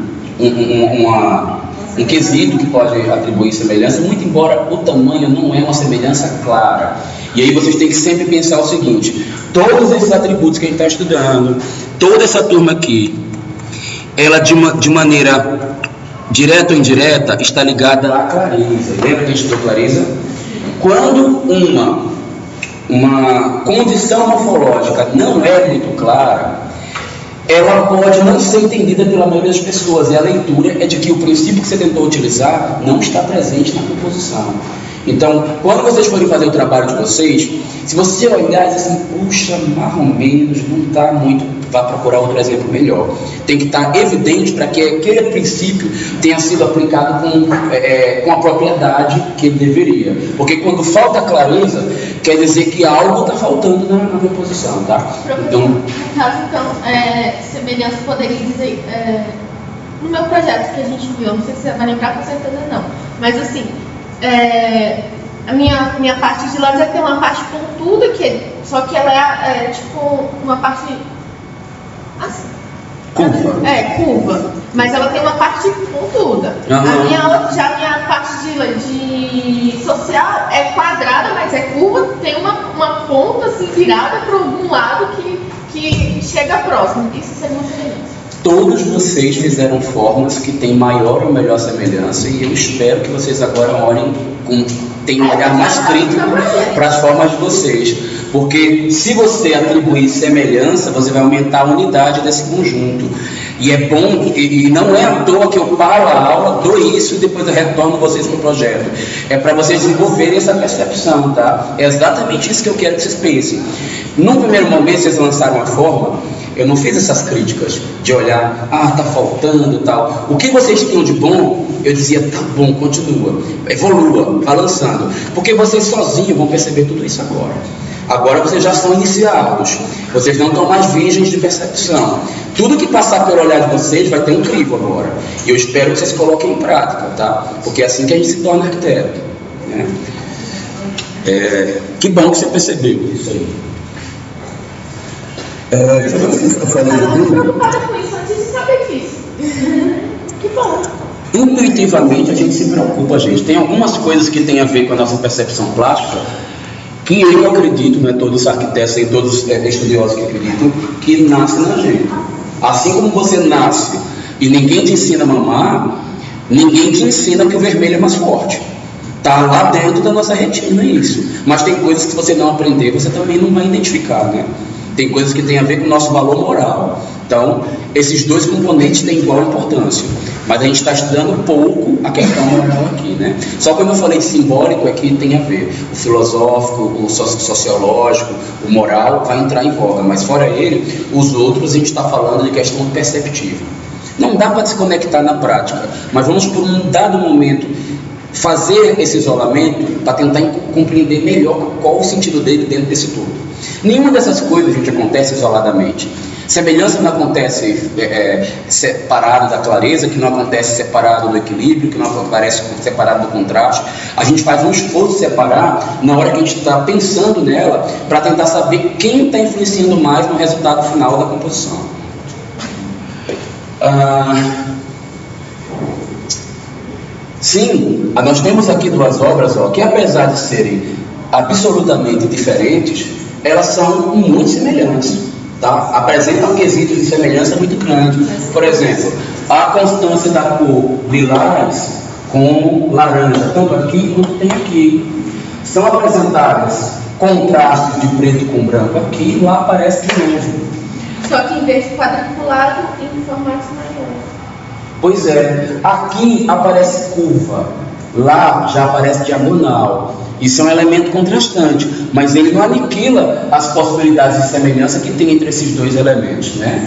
quesito que pode atribuir semelhança, muito embora o tamanho não é uma semelhança clara. E aí vocês têm que sempre pensar o seguinte: todos esses atributos que a gente está estudando, toda essa turma aqui, ela de maneira direta ou indireta está ligada à clareza. Lembra que a gente estudou clareza? Quando uma condição morfológica não é muito clara, ela pode não ser entendida pela maioria das pessoas, e a leitura é de que o princípio que você tentou utilizar não está presente na composição. Então, quando vocês forem fazer o trabalho de vocês, se você olhar e dizer assim, puxa, mais ou menos, não está muito, vá procurar outro exemplo melhor. Tem que estar evidente para que aquele princípio tenha sido aplicado com a propriedade que ele deveria. Porque quando falta clareza, quer dizer que algo está faltando na composição, tá? Então, no caso, semelhança poderia dizer, no meu projeto que a gente viu, não sei se você vai lembrar, com certeza não, mas assim, a minha parte de laser tem uma parte pontuda, só que ela é tipo uma parte assim, curva, mas ela tem uma parte pontuda. Uhum. A minha parte de social é quadrada, mas é curva, tem uma ponta assim virada para algum lado que chega próximo. Isso seria uma semelhança. Todos vocês fizeram formas que têm maior ou melhor semelhança, e eu espero que vocês agora olhem tenham um olhar mais crítico para as formas de vocês, porque se você atribuir semelhança, você vai aumentar a unidade desse conjunto. E é bom, e não é à toa que eu paro a aula, dou isso e depois eu retorno vocês para o projeto. É para vocês desenvolverem essa percepção, tá? É exatamente isso que eu quero que vocês pensem. No primeiro momento, vocês lançaram uma forma, eu não fiz essas críticas de olhar, tá faltando e tal. O que vocês tinham de bom, eu dizia, tá bom, continua, evolua, vai lançando. Porque vocês sozinhos vão perceber tudo isso agora. Agora vocês já são iniciados, vocês não estão mais virgens de percepção. Tudo que passar pelo olhar de vocês vai ter um crivo agora. E eu espero que vocês coloquem em prática, tá? Porque é assim que a gente se torna arquiteto, né? Que bom que você percebeu isso aí. Eu não preocupada com isso antes de saber disso. Que bom. Intuitivamente a gente se preocupa, gente. Tem algumas coisas que tem a ver com a nossa percepção plástica que eu acredito, não é todos os arquitetos e todos os estudiosos que acreditam, que nascem na gente. Assim como você nasce e ninguém te ensina a mamar, ninguém te ensina que o vermelho é mais forte. Está lá dentro da nossa retina isso. Mas tem coisas que se você não aprender, você também não vai identificar, né? Tem coisas que têm a ver com o nosso valor moral. Então, esses dois componentes têm igual importância. Mas a gente está estudando pouco a questão moral aqui, né? Só quando eu falei de simbólico é que tem a ver. O filosófico, o sociológico, o moral vai entrar em voga. Mas fora ele, os outros a gente está falando de questão perceptiva. Não dá para desconectar na prática. Mas vamos por um dado momento fazer esse isolamento para tentar compreender melhor qual o sentido dele dentro desse todo. Nenhuma dessas coisas, gente, acontece isoladamente. Semelhança não acontece separado da clareza, que não acontece separado do equilíbrio, que não acontece separado do contraste. A gente faz um esforço de separar na hora que a gente está pensando nela, para tentar saber quem está influenciando mais no resultado final da composição. Sim, nós temos aqui duas obras que, apesar de serem absolutamente diferentes, elas são muito semelhantes, tá? Apresentam quesitos de semelhança muito grandes. Por exemplo, a constância da cor lilás com laranja, tanto aqui quanto tem aqui. São apresentadas contrastes de preto com branco aqui, lá aparece de novo. Só que em vez de quadriculado, em formatos maiores. Pois é, aqui aparece curva, lá já aparece diagonal. Isso é um elemento contrastante, mas ele não aniquila as possibilidades de semelhança que tem entre esses dois elementos, né?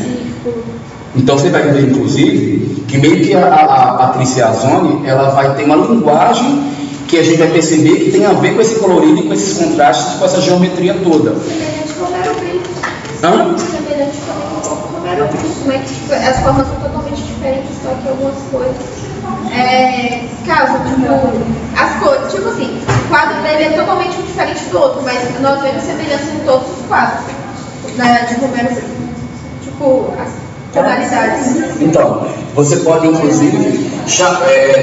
Então você vai ver, inclusive, que meio que a Patrícia Azzoni, ela vai ter uma linguagem que a gente vai perceber que tem a ver com esse colorido e com esses contrastes, com essa geometria toda. Semelhante com Romero Brito. Hã? Semelhante com Romero Brito. Como é que tipo, as formas são totalmente diferentes, só que algumas coisas. Caso, tipo, as cores, tipo assim, o quadro dele é totalmente diferente do outro, mas nós vemos semelhança em todos os quadros, né, de Romero Brito. Tipo, as tonalidades. Então, você pode, inclusive,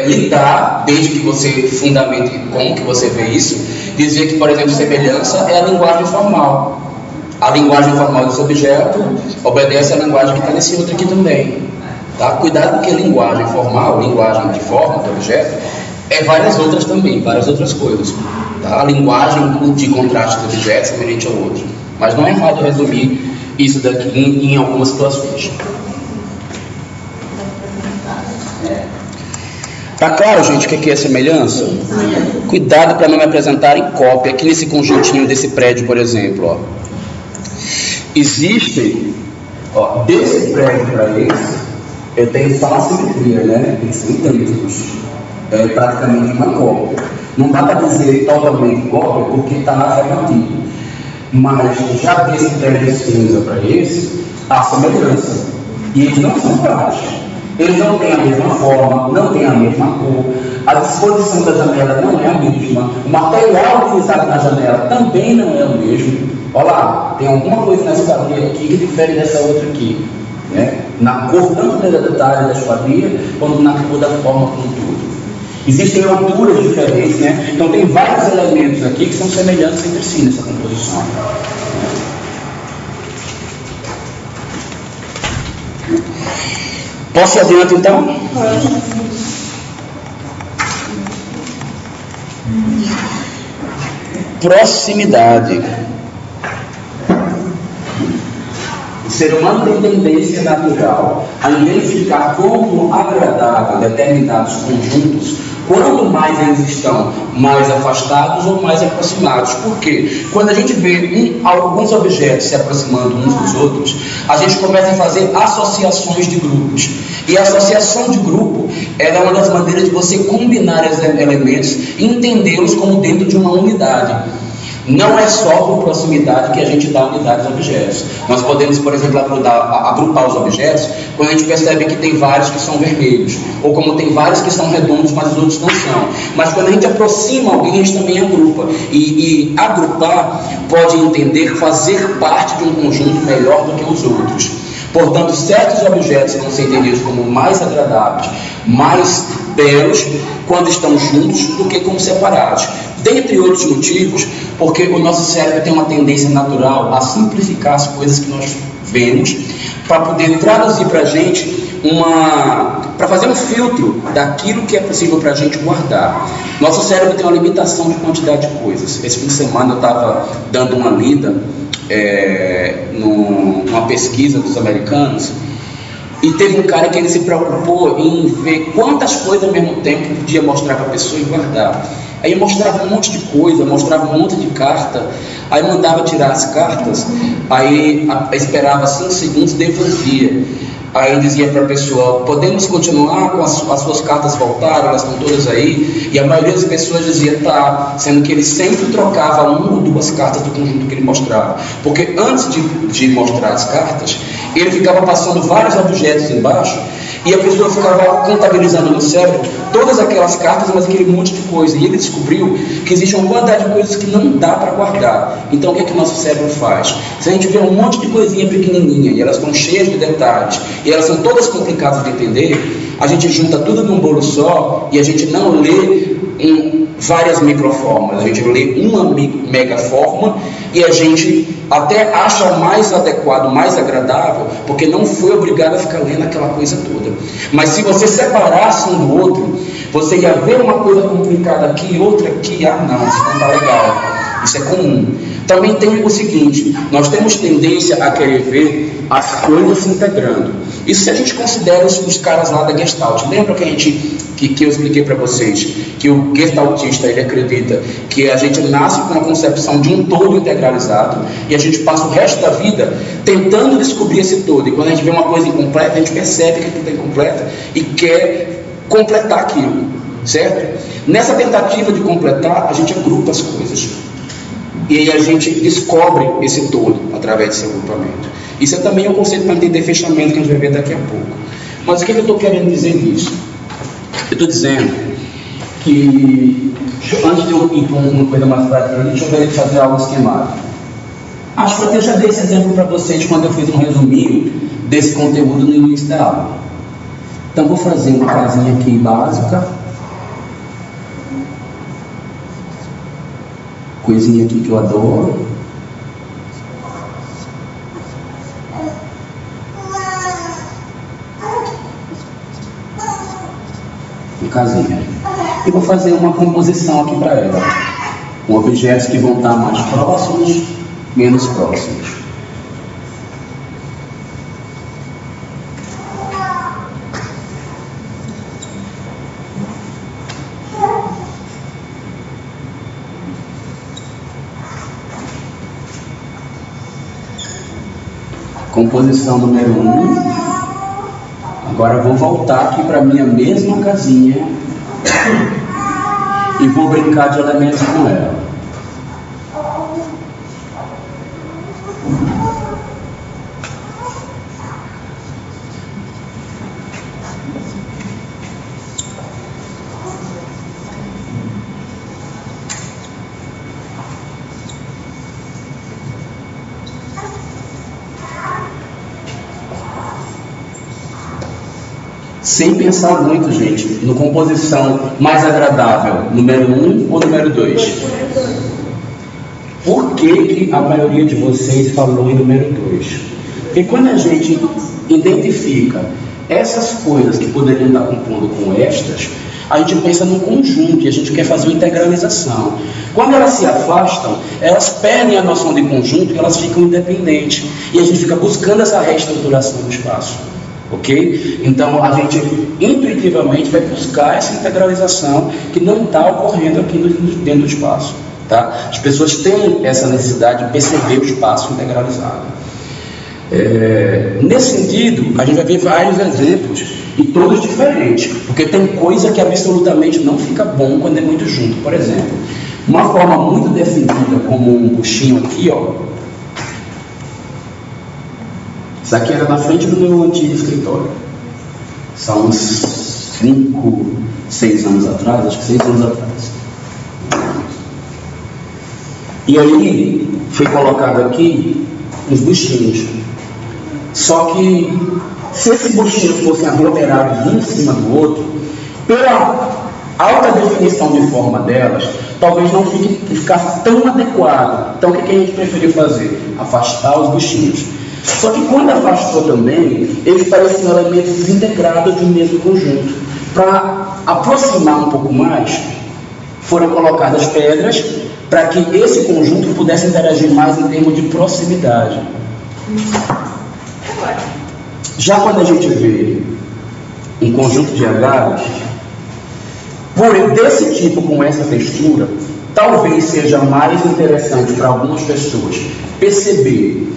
lidar, desde que você fundamente como que você vê isso, dizer que, por exemplo, semelhança é a linguagem formal. A linguagem formal desse objeto obedece à linguagem que está nesse outro aqui também. Tá? Cuidado, porque linguagem formal, linguagem de forma do objeto, é várias outras também, várias outras coisas. Tá? A linguagem de contraste do objeto é semelhante ao outro. Mas não é errado resumir isso daqui em algumas situações. Tá claro, gente, o que é semelhança? Cuidado para não me apresentar em cópia. Aqui nesse conjuntinho desse prédio, por exemplo, existe, desse prédio para esse, eu tenho só uma simetria, né? Eles são idênticos. É praticamente uma cópia. Não dá para dizer totalmente cópia porque está relativo. Mas já desse prédio cinza para esse, há semelhança. E eles não são iguais. Eles não têm a mesma forma, não têm a mesma cor, a disposição da janela não é a mesma, o material utilizado na janela também não é o mesmo. Olha lá, tem alguma coisa na esquadria aqui que difere dessa outra aqui, né? Na cor tanto da detalhe da esquadria, quanto na cor da forma como tudo. Existem alturas diferentes, né? Então tem vários elementos aqui que são semelhantes entre si nessa composição. Posso ir adiante, então? Proximidade. O ser humano tem tendência natural a identificar como agradável determinados conjuntos, quanto mais eles estão mais afastados ou mais aproximados. Por quê? Quando a gente vê alguns objetos se aproximando uns dos outros, a gente começa a fazer associações de grupos. E a associação de grupo é uma das maneiras de você combinar esses elementos e entendê-los como dentro de uma unidade. Não é só por proximidade que a gente dá unidades aos objetos. Nós podemos, por exemplo, agrupar os objetos quando a gente percebe que tem vários que são vermelhos, ou como tem vários que são redondos, mas os outros não são. Mas quando a gente aproxima alguém, a gente também agrupa. E agrupar pode entender fazer parte de um conjunto melhor do que os outros. Portanto, certos objetos vão ser entendidos como mais agradáveis, mais belos, quando estão juntos do que como separados. Dentre outros motivos, porque o nosso cérebro tem uma tendência natural a simplificar as coisas que nós vemos, para poder traduzir para a gente para fazer um filtro daquilo que é possível para a gente guardar. Nosso cérebro tem uma limitação de quantidade de coisas. Esse fim de semana eu estava dando uma lida numa pesquisa dos americanos, e teve um cara que ele se preocupou em ver quantas coisas ao mesmo tempo podia mostrar para a pessoa e guardar. Aí mostrava um monte de coisa, mostrava um monte de carta, aí mandava tirar as cartas, aí esperava 5 segundos, devolvia. Aí dizia para a pessoa, podemos continuar com as suas cartas voltaram, elas estão todas aí? E a maioria das pessoas dizia, tá, sendo que ele sempre trocava 1 ou 2 cartas do conjunto que ele mostrava. Porque antes de mostrar as cartas, ele ficava passando vários objetos embaixo, E a pessoa ficava contabilizando no cérebro todas aquelas cartas, mas aquele monte de coisa. E ele descobriu que existe uma quantidade de coisas que não dá para guardar. Então o que é que o nosso cérebro faz? Se a gente vê um monte de coisinha pequenininha, e elas estão cheias de detalhes, e elas são todas complicadas de entender, a gente junta tudo num bolo só, e a gente não lê em várias microformas. A gente lê uma megaforma, e a gente até acha mais adequado, mais agradável, porque não foi obrigado a ficar lendo aquela coisa toda. Mas se você separasse um do outro, você ia ver uma coisa complicada aqui, outra aqui, não, isso não está legal. Isso é comum. Também tem o seguinte, nós temos tendência a querer ver as coisas se integrando. Isso se a gente considera os caras lá da Gestalt. Lembra que eu expliquei para vocês que o gestaltista, ele acredita que a gente nasce com a concepção de um todo integralizado e a gente passa o resto da vida tentando descobrir esse todo. E quando a gente vê uma coisa incompleta, a gente percebe que aquilo está incompleta e quer completar aquilo, certo? Nessa tentativa de completar, a gente agrupa as coisas. E aí a gente descobre esse todo através desse agrupamento. Isso é também um conceito para entender fechamento que a gente vai ver daqui a pouco. Mas o que eu estou querendo dizer nisso? Eu estou dizendo que, antes de eu ir para uma coisa mais prática, deixa eu ver ele fazer algo esquemático. Acho que eu já dei esse exemplo para vocês quando eu fiz um resuminho desse conteúdo no início da aula. Então vou fazer uma casinha aqui básica. Coisinha aqui que eu adoro. Uma casinha. E vou fazer uma composição aqui para ela. Com objetos que vão estar mais próximos, menos próximos. Composição número 1. Agora vou voltar aqui para a minha mesma casinha e vou brincar de elementos com ela. Sem pensar muito, gente, no composição mais agradável, número 1 ou número 2? Por que a maioria de vocês falou em número 2? Porque quando a gente identifica essas coisas que poderiam estar compondo com estas, a gente pensa num conjunto e a gente quer fazer uma integralização. Quando elas se afastam, elas perdem a noção de conjunto e elas ficam independentes. E a gente fica buscando essa reestruturação do espaço. Ok? Então a gente intuitivamente vai buscar essa integralização que não está ocorrendo aqui dentro do espaço. Tá? As pessoas têm essa necessidade de perceber o espaço integralizado. Nesse sentido, a gente vai ver vários exemplos e todos diferentes, porque tem coisa que absolutamente não fica bom quando é muito junto. Por exemplo, uma forma muito definida como um buchinho aqui, ó. Isso aqui era na frente do meu antigo escritório. São uns 5, 6 anos atrás, acho que 6 anos atrás. E aí foi colocado aqui uns buchinhos. Só que se esses buchinhos fossem aglomerados um em cima do outro, pela alta definição de forma delas, talvez não ficasse tão adequado. Então o que a gente preferiu fazer? Afastar os buchinhos. Só que quando afastou também, eles pareciam elementos desintegrados de um mesmo conjunto. Para aproximar um pouco mais, foram colocadas pedras para que esse conjunto pudesse interagir mais em termos de proximidade. Já quando a gente vê um conjunto de agalhos, desse tipo, com essa textura, talvez seja mais interessante para algumas pessoas perceber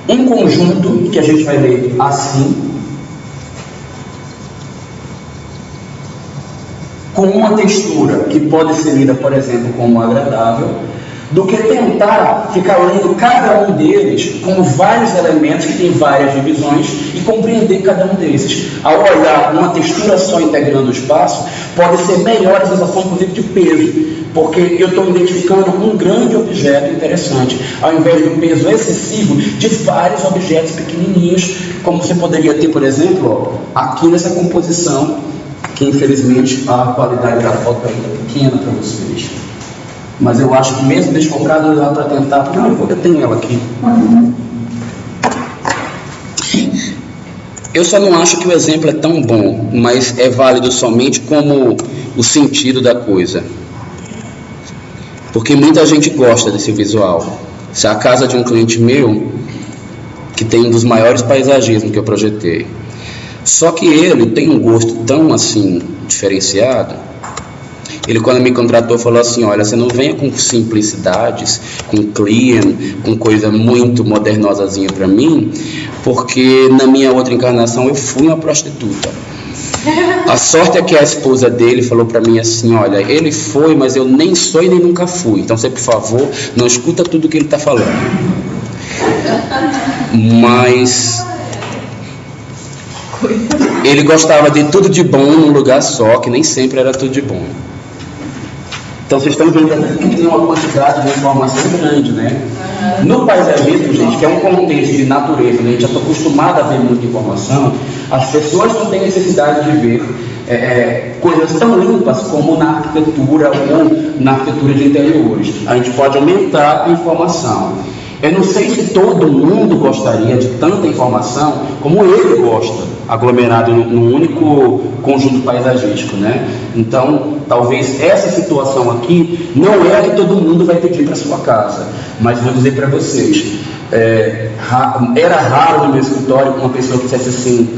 um conjunto que a gente vai ler assim, com uma textura que pode ser lida, por exemplo, como agradável, do que tentar ficar lendo cada um deles como vários elementos que têm várias divisões e compreender cada um desses. Ao olhar uma textura só integrando o espaço, pode ser melhor a sensação, inclusive, de peso, porque eu estou identificando um grande objeto interessante, ao invés do peso excessivo de vários objetos pequenininhos, como você poderia ter, por exemplo, aqui nessa composição, que infelizmente a qualidade da foto ainda é pequena para vocês. Mas eu acho que mesmo desfocado dá para tentar. Não, eu tenho ela aqui. Eu só não acho que o exemplo é tão bom, mas é válido somente como o sentido da coisa. Porque muita gente gosta desse visual. Se é a casa de um cliente meu, que tem um dos maiores paisagismos que eu projetei. Só que ele tem um gosto tão assim diferenciado. Ele, quando me contratou, falou assim: olha, você não venha com simplicidades, com clean, com coisa muito modernosazinha para mim, porque na minha outra encarnação eu fui uma prostituta. A sorte é que a esposa dele falou para mim assim: olha, ele foi, mas eu nem sou e nem nunca fui, então você, por favor, não escuta tudo que ele está falando. Mas ele gostava de tudo de bom num lugar só, que nem sempre era tudo de bom. Então vocês estão vendo aqui que tem uma quantidade de informação grande, né? No paisagismo, gente, que é um contexto de natureza, né? A gente já está acostumado a ver muita informação, as pessoas não têm necessidade de ver coisas tão limpas como na arquitetura ou na arquitetura de interiores. A gente pode aumentar a informação. Eu não sei se todo mundo gostaria de tanta informação como ele gosta, aglomerado num único conjunto paisagístico, né? Então, talvez essa situação aqui não é a que todo mundo vai pedir para sua casa, mas vou dizer para vocês, era raro no meu escritório uma pessoa que dissesse assim: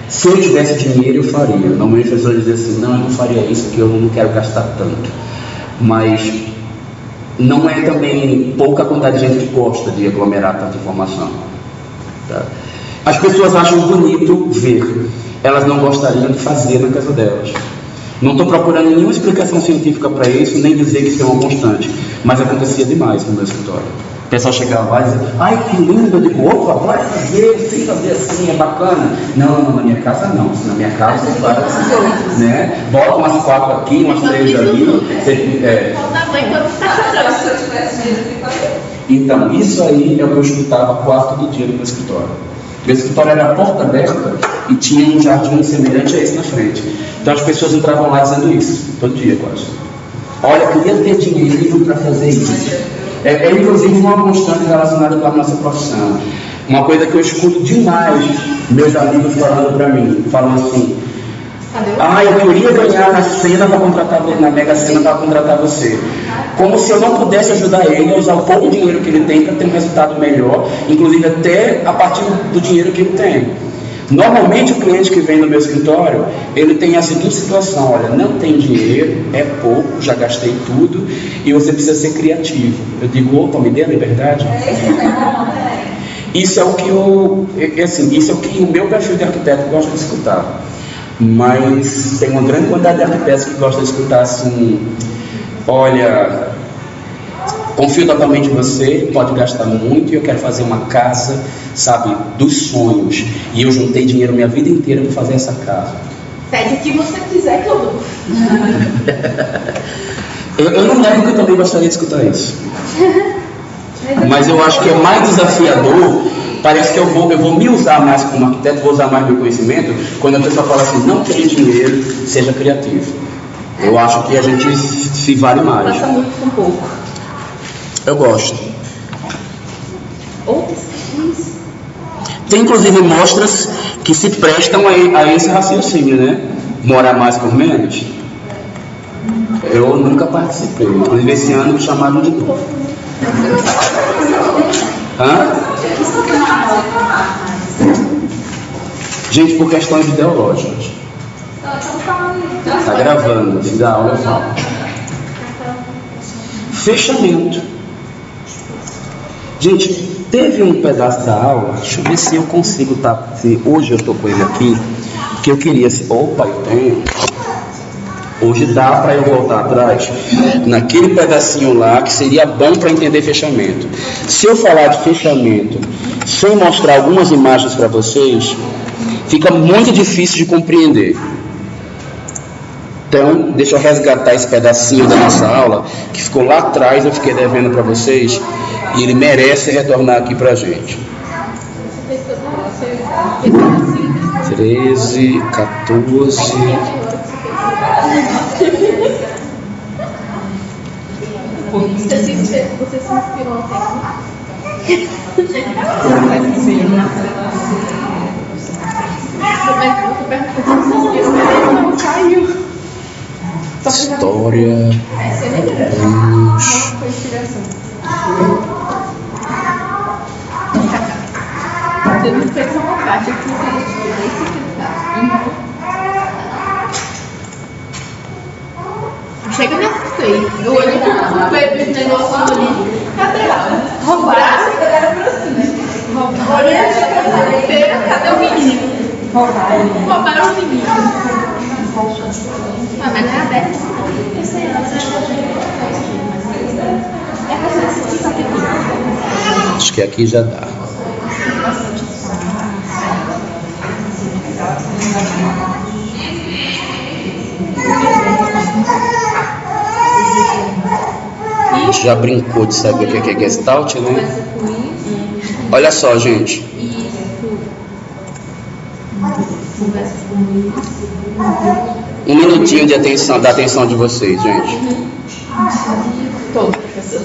se eu tivesse dinheiro eu faria. Normalmente as pessoas dizem assim: não, eu não faria isso porque eu não quero gastar tanto. Mas não é também pouca quantidade de gente que gosta de aglomerar tanta informação, tá? As pessoas acham bonito ver, elas não gostariam de fazer na casa delas. Não estou procurando nenhuma explicação científica para isso, nem dizer que isso é uma constante, mas acontecia demais no meu escritório. O pessoal chegava lá e dizia: ai, que lindo. Eu digo: opa, pode fazer, sem fazer assim, é bacana. Não, na minha casa não. Na minha casa você faz assim, né? Bota umas 4 aqui, umas 3 ali. Então, isso aí é o que eu escutava quarto do dia no meu escritório. Meu escritório era a porta aberta e tinha um jardim semelhante a esse na frente. Então as pessoas entravam lá dizendo isso, todo dia quase. Olha, eu queria ter dinheiro para fazer isso. É inclusive uma constante relacionada com a nossa profissão. Uma coisa que eu escuto demais meus amigos falando para mim, falando assim: ah, eu queria ganhar na Sena para contratar, na Mega Sena para contratar você. Como se eu não pudesse ajudar ele a usar o pouco dinheiro que ele tem para ter um resultado melhor, inclusive até a partir do dinheiro que ele tem. Normalmente o cliente que vem no meu escritório, ele tem a seguinte situação: olha, não tem dinheiro, é pouco, já gastei tudo e você precisa ser criativo. Eu digo: opa, me dê a liberdade. Isso é o que isso é o que o meu perfil de arquiteto gosta de escutar. Mas tem uma grande quantidade de arquitetos que gostam de escutar assim: olha, confio totalmente em você, pode gastar muito e eu quero fazer uma casa, sabe, dos sonhos. E eu juntei dinheiro minha vida inteira para fazer essa casa. Pede o que você quiser que eu dou. Eu não nego que eu também gostaria de escutar isso. Mas eu acho que é mais desafiador. Parece que eu vou me usar mais como arquiteto, vou usar mais meu conhecimento quando a pessoa fala assim: não tenha dinheiro, seja criativo. Eu acho que a gente se vale mais. Passa muito com pouco. Eu gosto. Tem inclusive mostras que se prestam a esse raciocínio, né? Morar mais por menos. Eu nunca participei. Inclusive esse ano me chamaram de novo. Hã? Gente, por questões ideológicas. Tá gravando, se dá aula eu falo. Fechamento. Gente, teve um pedaço da aula, deixa eu ver se eu consigo se hoje eu tô com ele aqui, porque eu queria, opa, eu tenho. Hoje dá para eu voltar atrás naquele pedacinho lá que seria bom para entender fechamento. Se eu falar de fechamento sem mostrar algumas imagens para vocês, fica muito difícil de compreender. Então, deixa eu resgatar esse pedacinho da nossa aula que ficou lá atrás, eu fiquei devendo para vocês, e ele merece retornar aqui para a gente. 13, 14... Você se inspirou até. Mas caiu. História. Foi inspiração. Você não fez uma parte aqui, chega nessa aí. Eu olhei pro bebê esse negócio ali. Cadê ela? Roubaram? Cadê o menino? Roubaram o menino. Ah, mas não é aberto. Acho que aqui já dá. A gente já brincou de saber o que é Gestalt, né? Olha só, gente. Um minutinho de atenção, da atenção de vocês, gente. Todo, professor.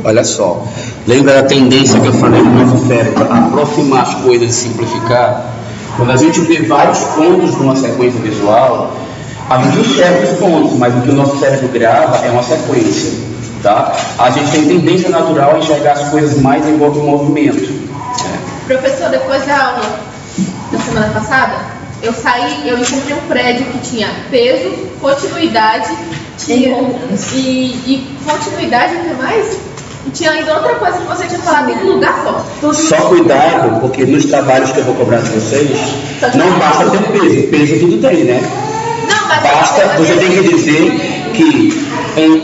Olha só, lembra da tendência que eu falei no nosso cérebro, aproximar as coisas e simplificar? Quando a gente vê vários pontos numa sequência visual, a gente enxerga os pontos, mas o que o nosso cérebro grava é uma sequência, tá? A gente tem tendência natural a enxergar as coisas mais em movimento. Professor, depois da aula da semana passada, eu encontrei um prédio que tinha peso, continuidade, e continuidade, o que mais? E tinha ainda outra coisa que você tinha falado em um lugar só. Só cuidado, porque nos trabalhos que eu vou cobrar de vocês, não basta ter peso. Peso tudo tem, né? Não, mas basta, você tem que dizer que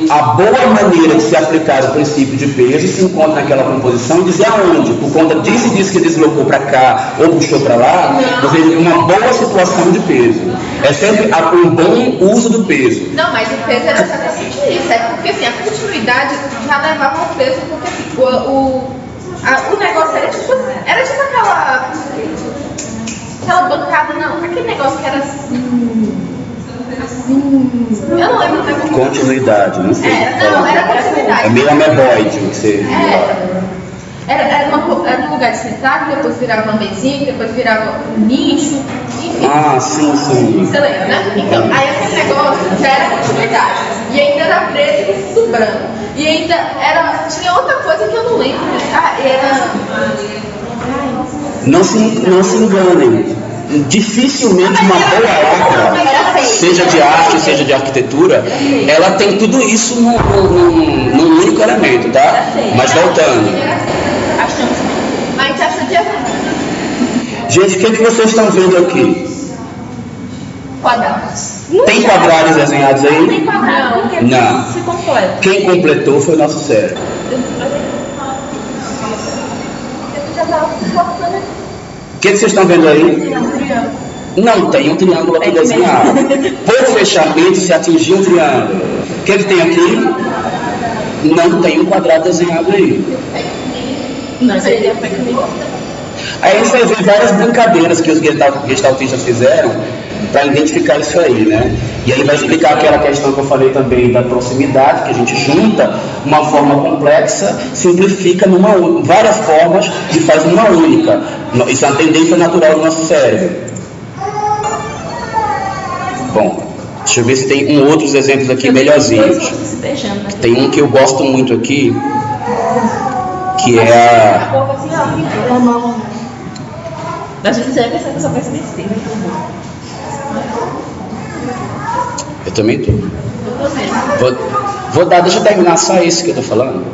a boa maneira de se aplicar o princípio de peso se encontra naquela composição e dizer aonde, por conta disso e disso que deslocou para cá ou puxou para lá, você tem uma boa situação de peso. É sempre um bom uso do peso. Não, mas o peso era exatamente isso. É porque assim, a continuidade já levava ao peso, porque assim, o negócio era tipo aquela bancada, não, aquele negócio que era assim. Eu não lembro o negócio. Continuidade, não sei. Era continuidade. É meio ameboide o que você. Era um lugar de sentar, que depois virava uma mesinha, que depois virava um nicho, enfim. Ah, sim, sim. Você lembra, né? Então, aí aquele negócio já era continuidade. E ainda era preto e tudo branco. E ainda tinha outra coisa que eu não lembro. Não se enganem. Dificilmente uma boa obra, seja de arte, seja de arquitetura, ela tem tudo isso num único elemento, tá? Mas voltando. Mas acha de gente, o que vocês estão vendo aqui? Quadrados. Tem quadrados desenhados aí? Não tem quadrado, porque Não. se completa. Quem completou foi o nosso cérebro. O que vocês estão vendo aí? Não tem um triângulo aqui desenhado. Por fechamento, se atingir um triângulo. O que tem aqui? Não tem um quadrado desenhado aí. Não, isso aí foi comigo. Aí a gente vai ver várias brincadeiras que os gestaltistas fizeram para identificar isso aí, né? E aí vai explicar aquela questão que eu falei também da proximidade, que a gente junta uma forma complexa, simplifica várias formas e faz uma única. Isso é uma tendência natural do nosso cérebro. Bom, deixa eu ver se tem outros exemplos aqui melhorzinhos. Tem um que eu gosto muito aqui, que é a... Às vezes é pensar que eu só penso besteira. Eu também tô. Deixa eu terminar só isso que eu tô falando.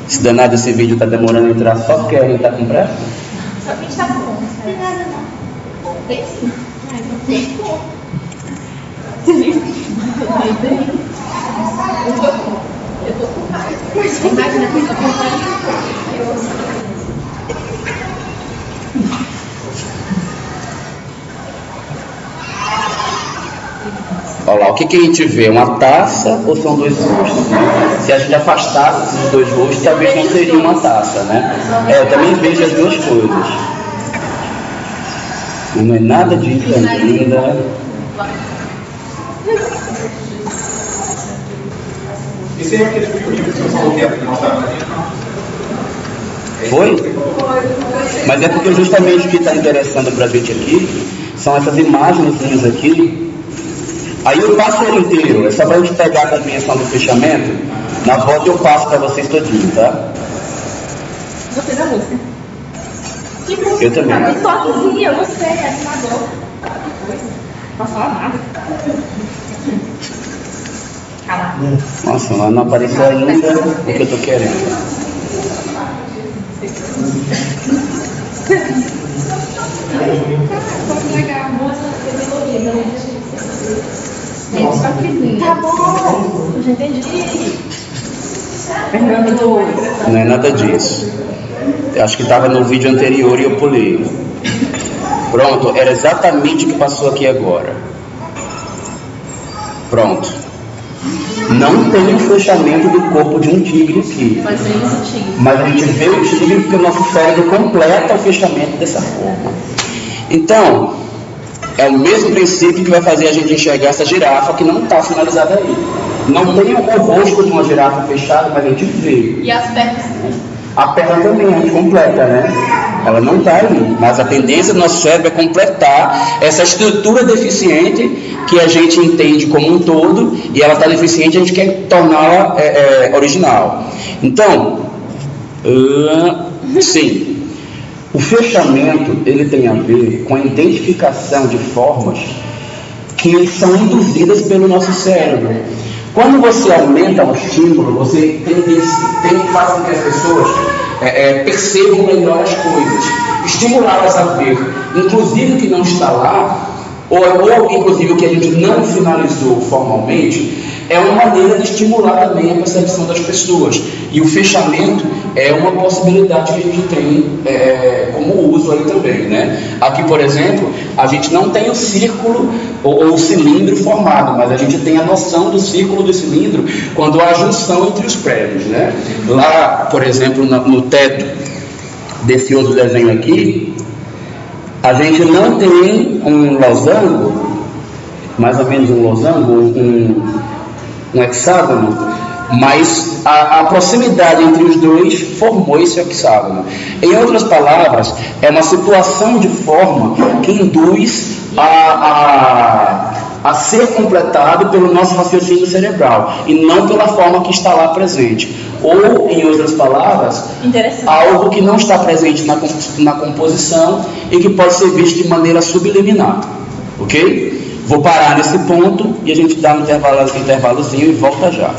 Esse danado desse vídeo tá demorando a entrar só porque a gente tá com pressa? Só que a gente tá com fome. Não tem nada não. Tem sim. Mas não tem como. Eu tô com raiva. Imagina que eu tô com raiva. Olha lá, o que a gente vê? Uma taça ou são dois rostos? Se a gente afastasse esses dois rostos, talvez não seria uma taça, né? Eu também vejo as duas coisas. Não é nada disso ainda. Esse é aquele livro que você falou que ia mostrar. Foi? Mas é porque justamente o que está interessando para a gente aqui são essas imagens aqui. Aí eu passo ele inteiro, é só para a gente pegar a dimensão do fechamento. Na volta eu passo para vocês todinho, tá? Gostei da música. Que música? Eu também. Um toquezinho, eu gostei, é animador. Que coisa. Não posso falar nada. Cala. Nossa, mas não apareceu ainda o que eu tô querendo. Tá bom, eu já entendi. Fernando. Não é nada disso. Eu acho que estava no vídeo anterior e eu pulei. Pronto, era exatamente o que passou aqui agora. Pronto. Não tem um fechamento do corpo de um tigre aqui. Mas a gente vê o tigre porque o nosso cérebro completa o fechamento dessa forma. Então, é o mesmo princípio que vai fazer a gente enxergar essa girafa que não está finalizada aí. Não tem o rosto de uma girafa fechada, mas a gente vê. E as pernas também. A perna também a gente completa, né? Ela não está ali, mas a tendência do nosso cérebro é completar essa estrutura deficiente que a gente entende como um todo, e ela está deficiente, a gente quer torná-la original. Então, sim, o fechamento ele tem a ver com a identificação de formas que são induzidas pelo nosso cérebro. Quando você aumenta o estímulo, você tem que fazer com que as pessoas percebam melhor as coisas, estimulá-las a ver, inclusive o que não está lá, ou inclusive o que a gente não finalizou formalmente, é uma maneira de estimular também a percepção das pessoas. E o fechamento é uma possibilidade que a gente tem como uso aí também, né? Aqui, por exemplo, a gente não tem o círculo ou o cilindro formado, mas a gente tem a noção do círculo do cilindro quando há a junção entre os prédios, né? Lá, por exemplo, no teto desse outro desenho aqui, a gente não tem um losango, mais ou menos um losango, um hexágono, mas a proximidade entre os dois formou esse hexágono. Em outras palavras, é uma situação de forma que induz a ser completado pelo nosso raciocínio cerebral e não pela forma que está lá presente. Ou, em outras palavras, algo que não está presente na composição e que pode ser visto de maneira subliminar. Ok? Vou parar nesse ponto e a gente dá um intervalozinho e volta já.